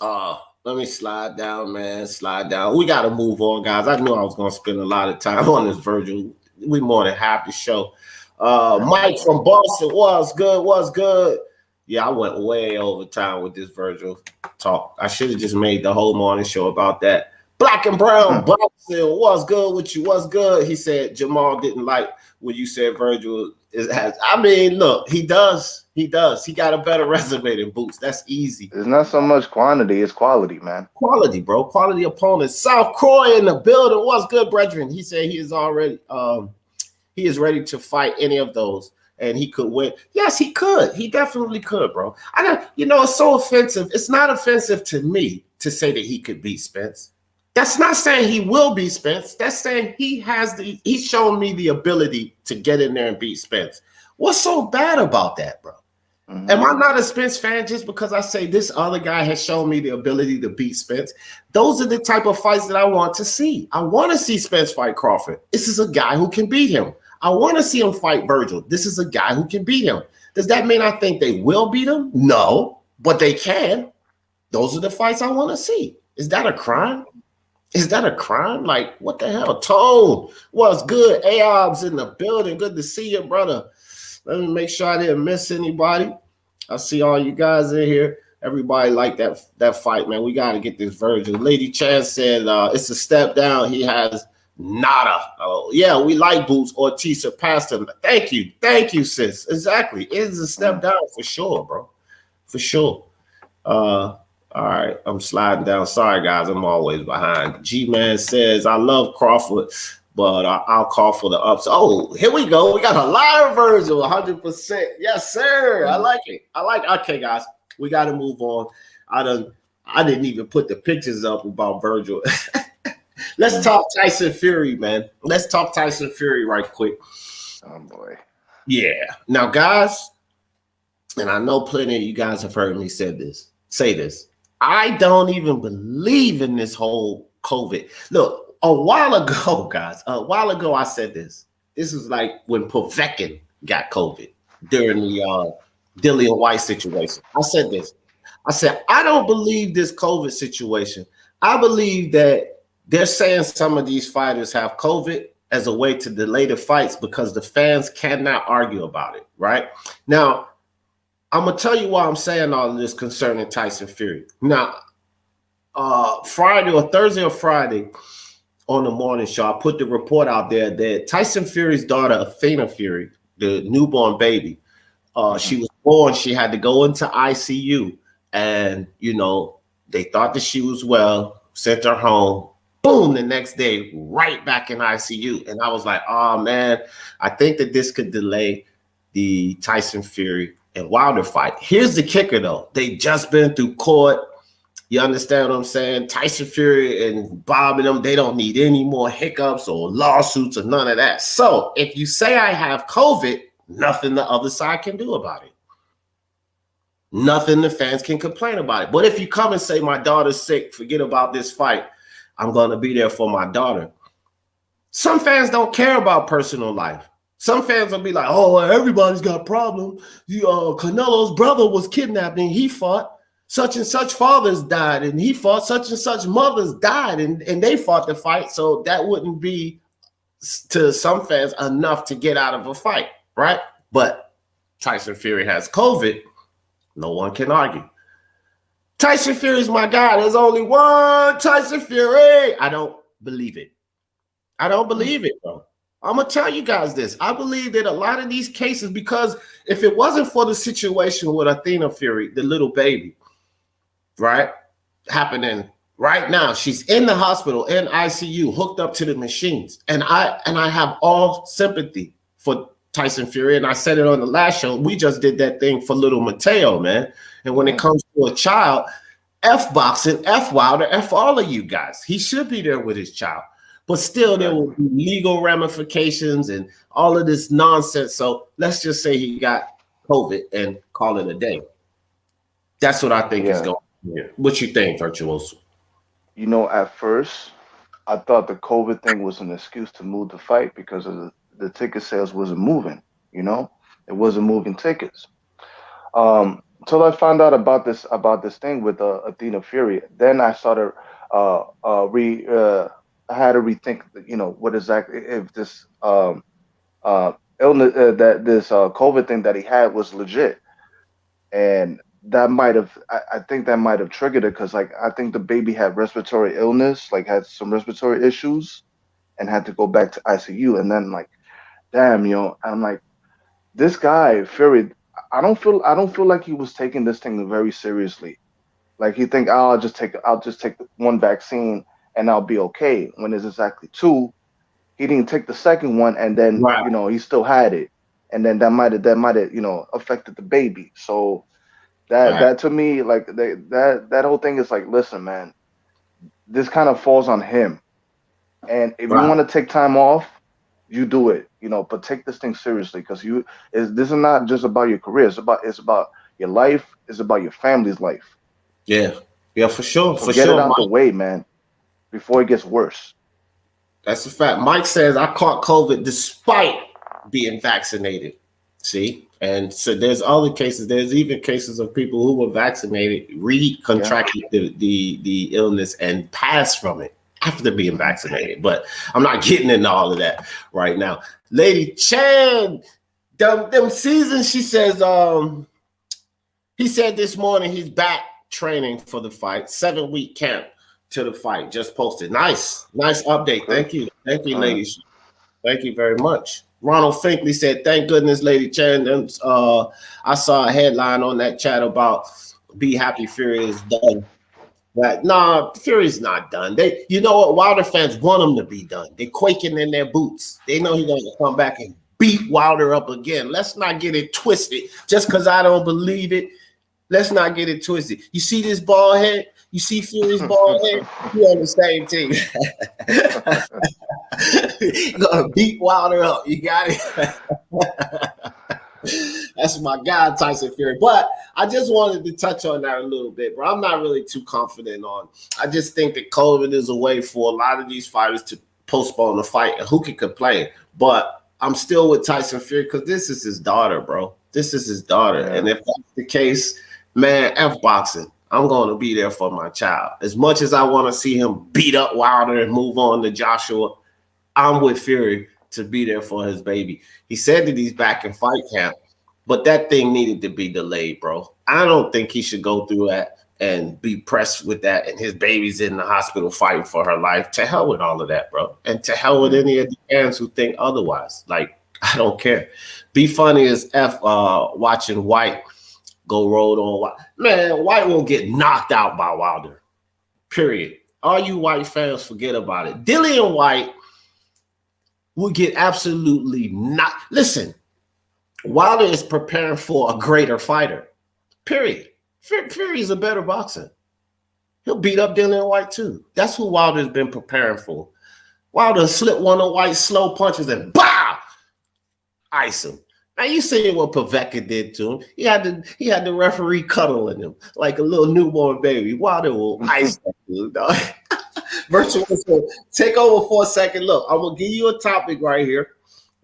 Let me slide down, man. Slide down. We got to move on, guys. I knew I was going to spend a lot of time on this Vergil. We more than half the show. Mike from Boston. What's good? What's good? Yeah, I went way over time with this Vergil talk. I should have just made the whole morning show about that. Black and Brown Boxing, what's good with you? What's good? He said Jamal didn't like when you said Vergil has. I mean, look, he does. He got a better resume than Boots. That's easy. It's not so much quantity, it's quality, man. Quality, bro. Quality opponents. South Croy in the building. What's good, brethren? He said he is already he is ready to fight any of those. And he could win. Yes, he could. He definitely could, bro. I don't, it's so offensive. It's not offensive to me to say that he could beat Spence. That's not saying he will beat Spence. That's saying he's shown me the ability to get in there and beat Spence. What's so bad about that, bro? Mm-hmm. Am I not a Spence fan just because I say this other guy has shown me the ability to beat Spence? Those are the type of fights that I want to see. I want to see Spence fight Crawford. This is a guy who can beat him. I want to see him fight Vergil. This is a guy who can beat him. Does that mean I think they will beat him? No, but they can. Those are the fights I want to see. Is that a crime? Is that a crime? Like, what the hell? Tone, what's good? Aob's in the building. Good to see you, brother. Let me make sure I didn't miss anybody. I see all you guys in here. Everybody like that fight, man. We got to get this Vergil. Lady Chan said it's a step down. He has nada. Oh, yeah, we like Boots. Ortiz surpassed him. Thank you, sis. Exactly. It is a step down for sure, bro. For sure. All right, I'm sliding down. Sorry, guys, I'm always behind. G-Man says, I love Crawford, but I'll call for the ups. Oh, here we go. We got a live Vergil, 100%. Yes, sir. I like it. Okay, guys, we got to move on. I didn't even put the pictures up about Vergil. Let's talk Tyson Fury, man. Let's talk Tyson Fury right quick. Oh, boy. Yeah. Now, guys, and I know plenty of you guys have heard me say this. I don't even believe in this whole COVID. Look, a while ago, guys, I said this. This is like when Povetkin got COVID during the Dillian White situation. I said this. I said, I don't believe this COVID situation. I believe that they're saying some of these fighters have COVID as a way to delay the fights because the fans cannot argue about it, right? Now, I'm going to tell you why I'm saying all of this concerning Tyson Fury. Now, Friday or Thursday or Friday on the morning show, I put the report out there that Tyson Fury's daughter, Athena Fury, the newborn baby, she was born, she had to go into ICU. And, they thought that she was well, sent her home. Boom, the next day, right back in ICU. And I was like, oh, man, I think that this could delay the Tyson Fury and Wilder fight. Here's the kicker, though. They just been through court. You understand what I'm saying? Tyson Fury and Bob and them, they don't need any more hiccups or lawsuits or none of that. So if you say I have COVID, nothing the other side can do about it. Nothing the fans can complain about it. But if you come and say my daughter's sick, forget about this fight, I'm going to be there for my daughter. Some fans don't care about personal life. Some fans will be like, oh, everybody's got a problem. Canelo's brother was kidnapped and he fought. Such and such fathers died and he fought. Such and such mothers died and they fought the fight. So that wouldn't be, to some fans, enough to get out of a fight, right? But Tyson Fury has COVID. No one can argue. Tyson Fury's my guy. There's only one Tyson Fury. I don't believe it. I don't believe it, bro. I'm going to tell you guys this. I believe that a lot of these cases, because if it wasn't for the situation with Athena Fury, the little baby, right, happening right now, she's in the hospital, in ICU, hooked up to the machines. And I have all sympathy for Tyson Fury. And I said it on the last show. We just did that thing for little Mateo, man. And when it comes to a child, F boxing, F Wilder, F all of you guys. He should be there with his child. But still, there will be legal ramifications and all of this nonsense. So let's just say he got COVID and call it a day. That's what I think is going on here. What you think, Virtuoso? At first, I thought the COVID thing was an excuse to move the fight because of the ticket sales wasn't moving. It wasn't moving tickets. Until I found out about this thing with Athena Fury, then I started I had to rethink, what exactly, if this illness, that this COVID thing that he had was legit, and that might have, I think that might have triggered it because, I think the baby had respiratory illness, had some respiratory issues, and had to go back to ICU, and then damn, I'm like, this guy Fury, I don't feel like he was taking this thing very seriously. He think, oh, I'll just take one vaccine and I'll be okay. When it's exactly two, he didn't take the second one, and then he still had it, and then that might have affected the baby. So that to me, that whole thing is listen, man, this kind of falls on him, and if you want to take time off, you do it, but take this thing seriously because this is not just about your career. It's about your life. It's about your family's life. Yeah, for sure. So get it out the way, man, before it gets worse. That's a fact. Mike says, I caught COVID despite being vaccinated. See? And so there's other cases. There's even cases of people who were vaccinated, contracted the illness and passed from it after being vaccinated. But I'm not getting into all of that right now. Lady Chan, them seasons, she says, he said this morning he's back training for the fight, 7-week camp to the fight. Just posted. Nice update. Thank you, ladies. Thank you very much. Ronald Finkley said, thank goodness, Lady Chan. I saw a headline on that chat about Be Happy Fury is done. But nah, Fury's not done. You know what? Wilder fans want him to be done. They're quaking in their boots. They know he's going to come back and beat Wilder up again. Let's not get it twisted. Just because I don't believe it, let's not get it twisted. You see this bald head? You see Fury's bald head? You're on the same team. You're going to beat Wilder up. You got it? That's my guy, Tyson Fury. But I just wanted to touch on that a little bit, bro. I'm not really too confident on. I just think that COVID is a way for a lot of these fighters to postpone the fight. And who can complain? But I'm still with Tyson Fury because this is his daughter, bro. This is his daughter. Yeah. And if that's the case, man, F boxing. I'm going to be there for my child. As much as I want to see him beat up Wilder and move on to Joshua, I'm with Fury to be there for his baby. He said that he's back in fight camp, but that thing needed to be delayed, bro. I don't think he should go through that and be pressed with that, and his baby's in the hospital fighting for her life. To hell with all of that, bro. And to hell with any of the fans who think otherwise. Like, I don't care. Be funny as F watching White go road on White. Man, White won't get knocked out by Wilder. Period. All you White fans, forget about it. Dillian White will get absolutely not. Listen, Wilder is preparing for a greater fighter. Period. Fury's a better boxer. He'll beat up Dillian White too. That's who Wilder's been preparing for. Wilder slipped one of White's slow punches and bah! Ice him. Now you seen what Pavecka did to him. He had the referee cuddling him like a little newborn baby. Wilder will ice that dude, dog. Virtuoso, take over for a second. Look, I'm gonna give you a topic right here.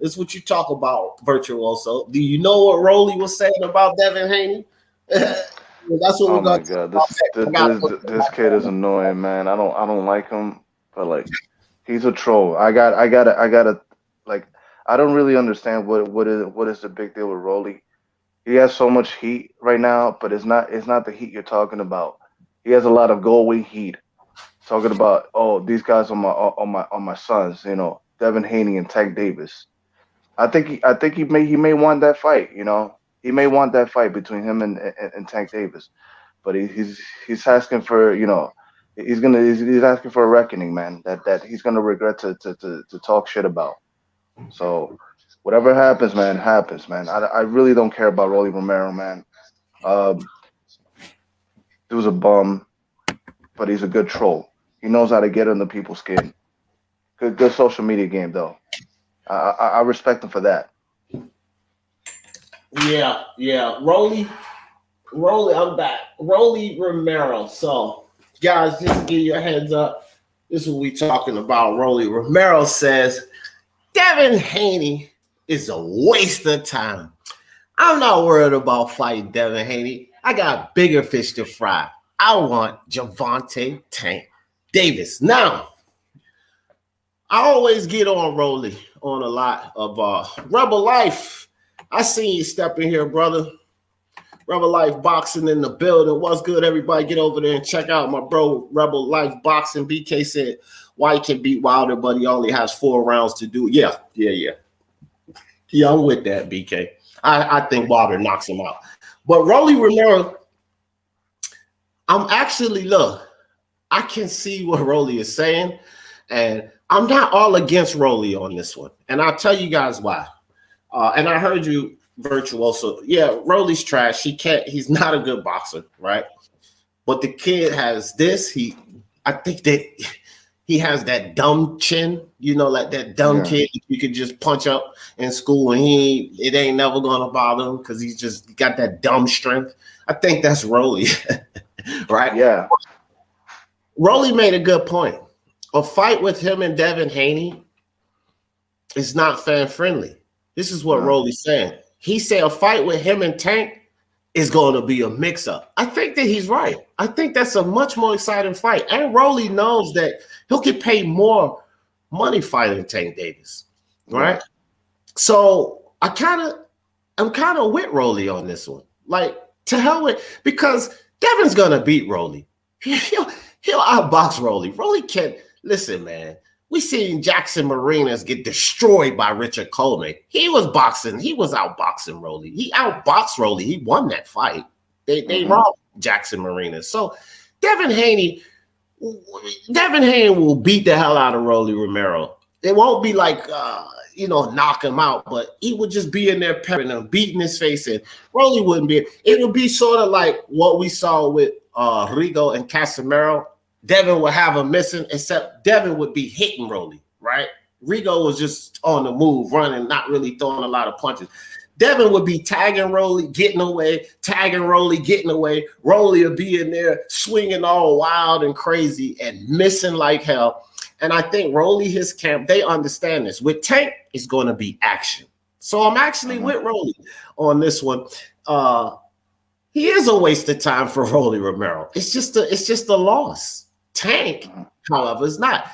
This is what you talk about, Virtuoso. Do you know what Rolly was saying about Devin Haney? That's what we're gonna talk about. This kid is annoying, man. I don't like him, but like he's a troll. I gotta like I don't really understand what is the big deal with Rolly. He has so much heat right now, but it's not the heat you're talking about. He has a lot of goal-wing heat. Talking about, oh, these guys are my sons, you know, Devin Haney and Tank Davis. I think he may want that fight, you know. He may want that fight between him and Tank Davis, but he's asking for, you know, he's asking for a reckoning, man. That he's gonna regret to talk shit about. So whatever happens, man, happens, man. I really don't care about Rolly Romero, man. Dude's a bum, but he's a good troll. He knows how to get under people's skin. Good social media game, though. I respect him for that. Yeah. Rolly, I'm back. Rolly Romero. So, guys, just to give you a heads up, this is what we talking about. Rolly Romero says, Devin Haney is a waste of time. I'm not worried about fighting Devin Haney. I got bigger fish to fry. I want Gervonta Tank Davis. Now, I always get on Rolly on a lot of Rebel Life. I seen you step in here, brother. Rebel Life Boxing in the building. What's good, everybody? Get over there and check out my bro, Rebel Life Boxing. BK said White can beat Wilder, but he only has 4 rounds to do. Yeah, I'm with that, BK. I think Wilder knocks him out. But Rolly Romero, I can see what Rolly is saying, and I'm not all against Rolly on this one. And I'll tell you guys why. And I heard you, Virtuoso. Yeah, Rolly's trash. He's not a good boxer, right? But the kid has this. I think that he has that dumb chin, you know, like that dumb kid you could just punch up in school and it ain't never gonna bother him because he's just got that dumb strength. I think that's Rolly, right? Yeah. Rolly made a good point. A fight with him and Devin Haney is not fan friendly. This is what Rolly's saying. He said a fight with him and Tank is going to be a mix-up. I think that he's right. I think that's a much more exciting fight. And Rolly knows that he'll get paid more money fighting Tank Davis, right? Yeah. So I'm kind of with Rolly on this one. Like, to hell with, because Devin's gonna beat Rolly. He'll outbox Rolly. Rolly can't listen, man. We seen Jackson Marinas get destroyed by Richard Coleman. He was outboxing Rolly. He outboxed Rolly. He won that fight. They robbed Jackson Marinas. So Devin Haney will beat the hell out of Rolly Romero. It won't be like knock him out, but he would just be in there peppering him, beating his face in. Rolly wouldn't be. It would be sort of like what we saw with Rigo and Casimiro. Devin would have him missing, except Devin would be hitting Rolly, right? Rigo was just on the move, running, not really throwing a lot of punches. Devin would be tagging Rolly, getting away, tagging Rolly, getting away. Rolly would be in there swinging all wild and crazy and missing like hell. And I think Rolly, his camp, they understand this. With Tank, it's going to be action. So I'm actually with Rolly on this one. He is a waste of time for Rolly Romero. It's just a loss. Tank, however, is not.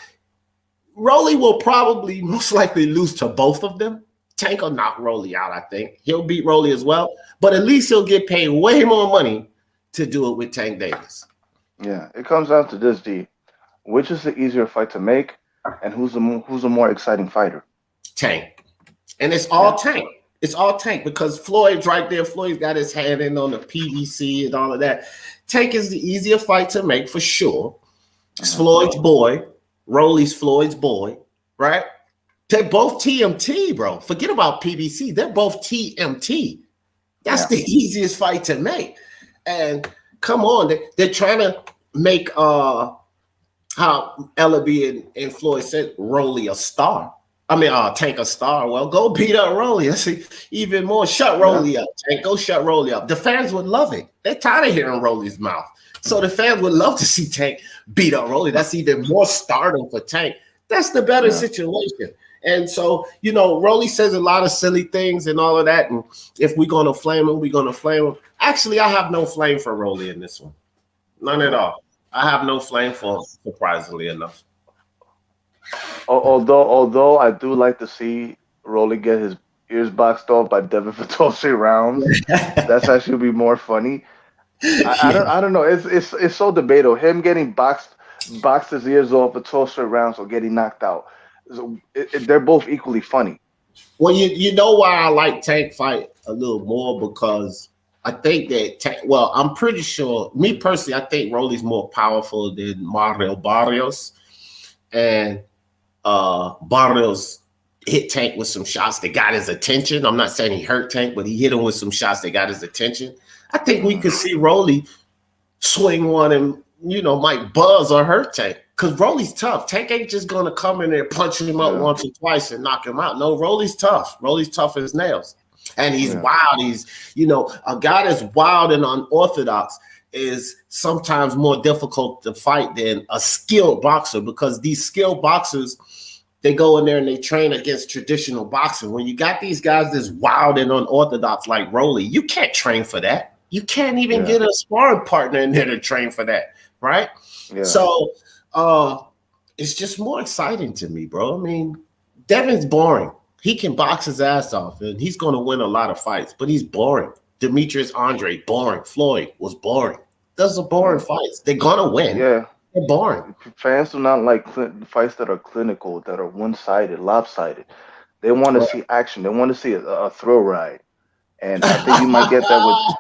Rolly will probably most likely lose to both of them. Tank will knock Rolly out, I think. He'll beat Rolly as well, but at least he'll get paid way more money to do it with Tank Davis. Yeah, it comes down to this, D. Which is the easier fight to make, and who's a more exciting fighter? Tank. And it's all Tank. It's all Tank because Floyd's right there. Floyd's got his hand in on the PBC and all of that. Tank is the easier fight to make for sure. It's Floyd's boy. Rolly's Floyd's boy, right? They're both TMT, bro. Forget about PBC. They're both TMT. That's the easiest fight to make. And come on, they're trying to make how Ellaby and Floyd said, Rolly a star. Tank a star. Well, go beat up Rolly. That's even more. Shut Rolly up, Tank. Go shut Rolly up. The fans would love it. They're tired of hearing Rolly's mouth. So the fans would love to see Tank beat up Rolly. That's even more stardom for Tank. That's the better situation. And so, Rolly says a lot of silly things and all of that. And if we're going to flame him, we're going to flame him. Actually, I have no flame for Rolly in this one. None at all. I have no flame for him, surprisingly enough. Although I do like to see Rolly get his ears boxed off by Devin for 12 straight rounds. That's actually be more funny. I don't know. It's so debatable. Him getting boxed his ears off for 12 straight rounds or getting knocked out. So they're both equally funny. Well, you know why I like Tank fight a little more, because I think that Tank, I'm pretty sure, me personally, I think Rolly's more powerful than Mario Barrios. And Barrios hit Tank with some shots that got his attention. I'm not saying he hurt Tank, but he hit him with some shots that got his attention. I think we could see Rolly swing one and, might buzz or hurt Tank. Because Rolly's tough. Tank ain't just going to come in there, punch him up once or twice and knock him out. No, Rolly's tough. Rolly's tough as nails. And he's wild. He's, a guy that's wild and unorthodox is sometimes more difficult to fight than a skilled boxer, because these skilled boxers, they go in there and they train against traditional boxing. When you got these guys that's wild and unorthodox like Rolly, you can't train for that. You can't even get a sparring partner in there to train for that, right? Yeah. So it's just more exciting to me, bro. I mean, Devin's boring. He can box his ass off, and he's going to win a lot of fights, but he's boring. Demetrius Andre, boring. Floyd was boring. Those are boring fights. They're going to win. Yeah. They're boring. Fans do not like fights that are clinical, that are one-sided, lopsided. They want to see action. They want to see a thrill ride. And I think you might get that with...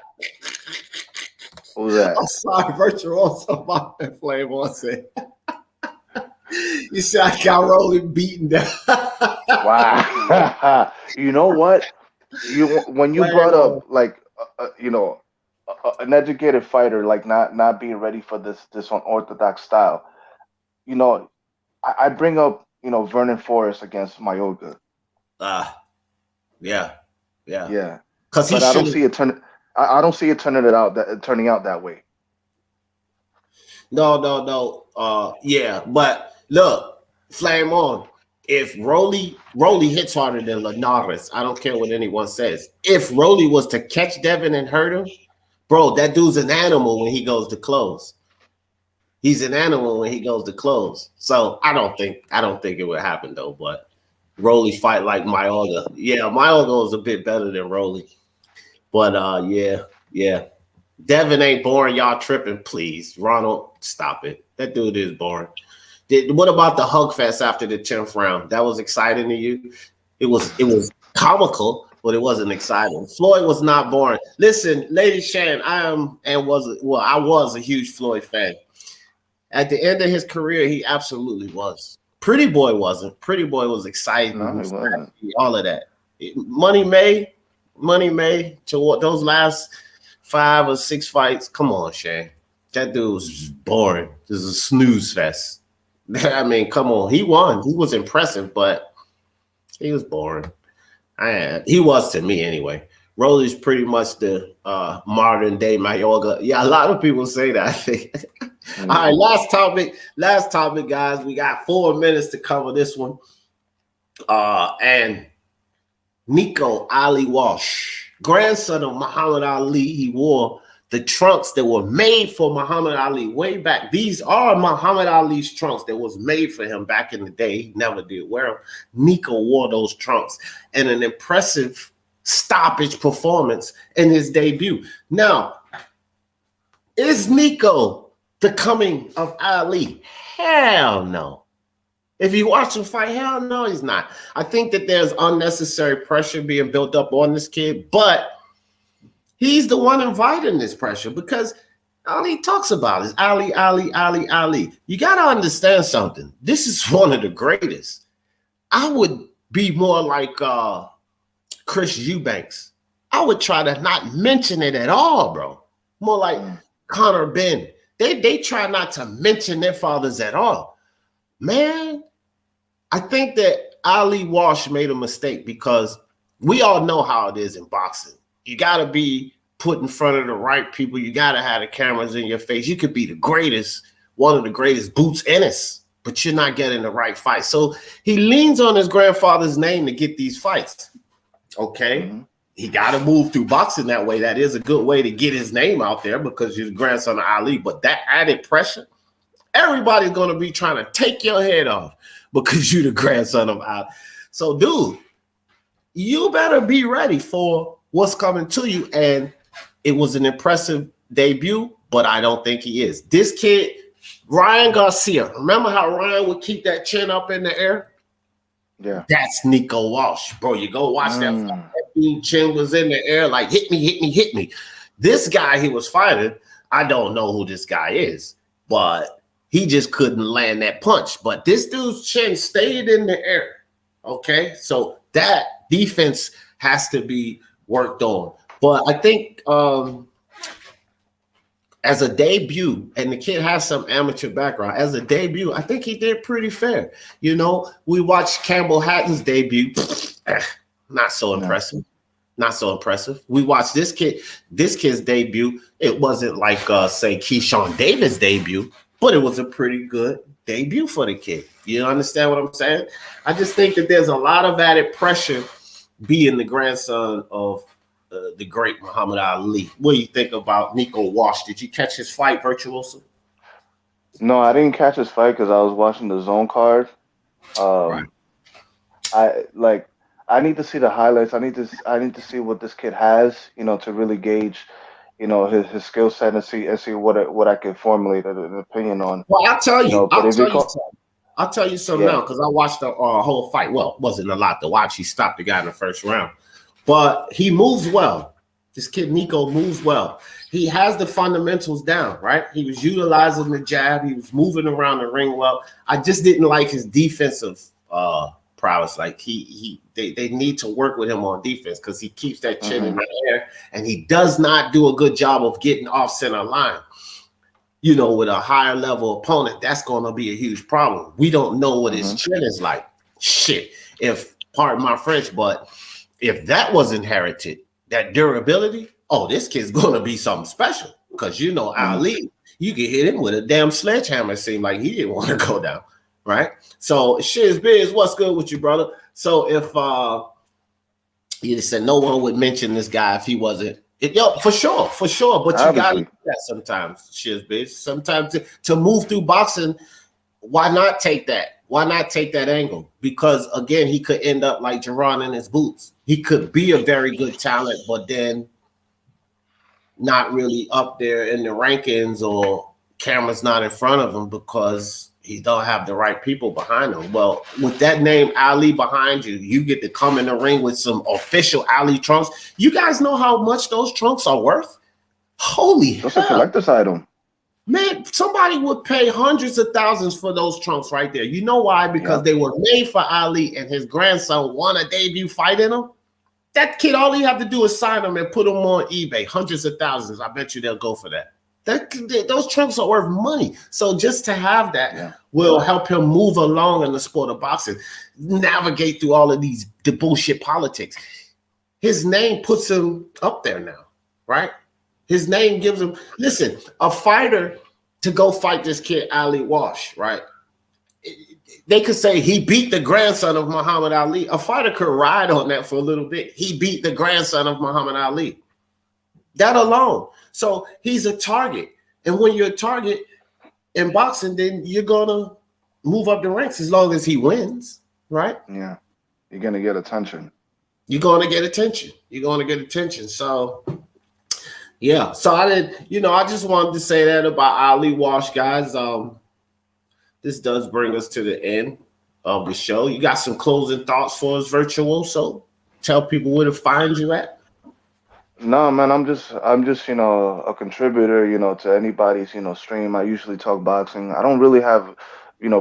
What was that? I'm sorry, Virtual somebody Flame wants it. You said I got Rolly beaten down. Wow. You know what? When you brought up an educated fighter, like not being ready for this unorthodox style, I bring up Vernon Forrest against Mayorga. Yeah. Because I don't see it turning. I don't see it turning out that way. No. But look, flame on. If Rolly hits harder than Linares, I don't care what anyone says. If Rolly was to catch Devin and hurt him, bro, that dude's an animal when he goes to close. He's an animal when he goes to close. So I don't think it would happen though. But Rolly fight like Mayorga. Yeah, Mayorga is a bit better than Rolly. But yeah. Devin ain't boring. Y'all tripping, please. Ronald, stop it. That dude is boring. What about the hug fest after the 10th round? That was exciting to you? It was comical, but it wasn't exciting. Floyd was not boring. Listen, Lady Shan, I was a huge Floyd fan. At the end of his career, he absolutely was. Pretty Boy wasn't. Pretty Boy was exciting. No, he wasn't. All of that. Money May to those last 5 or 6 fights. Come on, Shan. That dude was boring. This is a snooze fest. I mean, come on. He won. He was impressive, but he was boring. He was to me anyway. Rolly's pretty much the modern day Mayorga. Yeah, a lot of people say that, I think. All right, last topic, guys. We got 4 minutes to cover this one. And Nico Ali-Walsh, grandson of Muhammad Ali, he wore the trunks that were made for Muhammad Ali way back. These are Muhammad Ali's trunks that was made for him back in the day. He never did wear them. Nico wore those trunks in an impressive stoppage performance in his debut. Now, is Nico the coming of Ali? Hell no. If you watch him fight, hell no, he's not. I think that there's unnecessary pressure being built up on this kid, but he's the one inviting this pressure because all he talks about is Ali. You got to understand something. This is one of the greatest. I would be more like Chris Eubanks. I would try to not mention it at all, bro. More like Conor Ben. They try not to mention their fathers at all. Man, I think that Ali-Walsh made a mistake because we all know how it is in boxing. You got to be put in front of the right people. You got to have the cameras in your face. You could be the greatest, one of the greatest Boots Ennis, but you're not getting the right fight. So he leans on his grandfather's name to get these fights. Okay. Mm-hmm. He got to move through boxing that way. That is a good way to get his name out there because you're the grandson of Ali. But that added pressure, everybody's going to be trying to take your head off because you're the grandson of Ali. So, dude, you better be ready for what's coming to you. And it was an impressive debut, but I don't think he is. This kid, Ryan Garcia, remember how Ryan would keep that chin up in the air? Yeah. That's Nico Walsh, bro. You go watch that fight. That chin was in the air like, hit me. This guy he was fighting, I don't know who this guy is, but he just couldn't land that punch. But this dude's chin stayed in the air, okay? So that defense has to be worked on. But I think as a debut, and the kid has some amateur background, as a debut, I think he did pretty fair. You know, we watched Campbell Hatton's debut. Not so impressive. Not so impressive. We watched this kid's debut. It wasn't like, say, Keyshawn Davis' debut, but it was a pretty good debut for the kid. You understand what I'm saying? I just think that there's a lot of added pressure being the grandson of the great Muhammad Ali. What do you think about Nico Walsh? Did you catch his fight, Virtuoso? No, I didn't catch his fight because I was watching the zone card. Right. I need to see the highlights. I need to see what this kid has, to really gauge, his skill set and see what I can formulate an opinion on. Well, I'll tell you. I'll tell you something now because I watched the whole fight. Well, it wasn't a lot to watch. He stopped the guy in the first round. But he moves well. This kid, Nico, moves well. He has the fundamentals down, right? He was utilizing the jab. He was moving around the ring well. I just didn't like his defensive prowess. Like they need to work with him on defense because he keeps that chin in the air and he does not do a good job of getting off center line. With a higher level opponent, that's going to be a huge problem. We don't know what his chin is like. Shit, pardon my French, but if that was inherited, that durability, this kid's going to be something special because, Ali, you can hit him with a damn sledgehammer. It seemed like he didn't want to go down, right? So, Shiz Biz, what's good with you, brother? So, if you said no one would mention this guy if he wasn't For sure. But you got to do that sometimes, bitch. Sometimes to move through boxing, why not take that? Why not take that angle? Because again, he could end up like Gervonta in his boots. He could be a very good talent, but then not really up there in the rankings, or cameras not in front of him because he don't have the right people behind him. Well, with that name Ali behind you, you get to come in the ring with some official Ali trunks. You guys know how much those trunks are worth? Holy hell. That's a collector's item. Man, somebody would pay hundreds of thousands for those trunks right there. You know why? Because they were made for Ali, and his grandson won a debut fight in them. That kid, all he have to do is sign them and put them on eBay. Hundreds of thousands. I bet you they'll go for that. Those trunks are worth money. So just to have that will help him move along in the sport of boxing, navigate through all of the bullshit politics. His name puts him up there now, right? His name gives him, listen, a fighter to go fight this kid, Ali-Walsh, right? They could say he beat the grandson of Muhammad Ali. A fighter could ride on that for a little bit. He beat the grandson of Muhammad Ali. That alone. So he's a target. And when you're a target in boxing, then you're going to move up the ranks as long as he wins, right? Yeah. You're going to get attention. You're going to get attention. So, yeah. So I just wanted to say that about Ali-Walsh, guys. This does bring us to the end of the show. You got some closing thoughts for us, Virtuoso? Tell people where to find you at. No, man, I'm just, a contributor, to anybody's, stream. I usually talk boxing. I don't really have,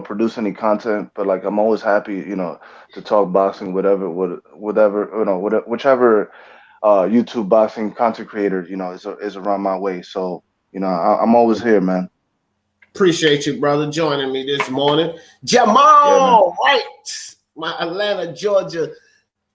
produce any content, but like I'm always happy, to talk boxing, whichever YouTube boxing content creator, is around my way. So, I'm always here, man. Appreciate you, brother, joining me this morning. Jamal, right? My Atlanta, Georgia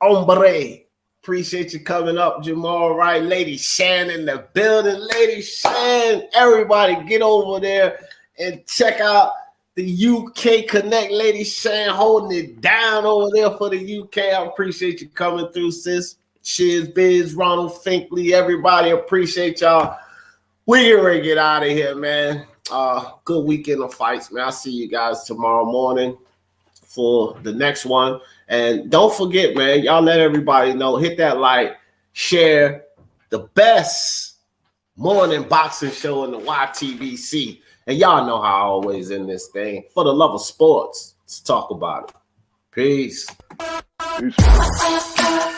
hombre. Appreciate you coming up, Jamal, right? Lady Shan in the building. Lady Shan, everybody get over there and check out the UK Connect. Lady Shan holding it down over there for the UK. I appreciate you coming through, sis. Shiz Biz, Ronald Finkley, everybody. Appreciate y'all. We get ready to get out of here, man. Good weekend of fights, man. I'll see you guys tomorrow morning for the next one. And don't forget, man, y'all let everybody know, hit that like, share the best morning boxing show in the YTBC. And y'all know how I always end this thing. For the love of sports, let's talk about it. Peace. Peace.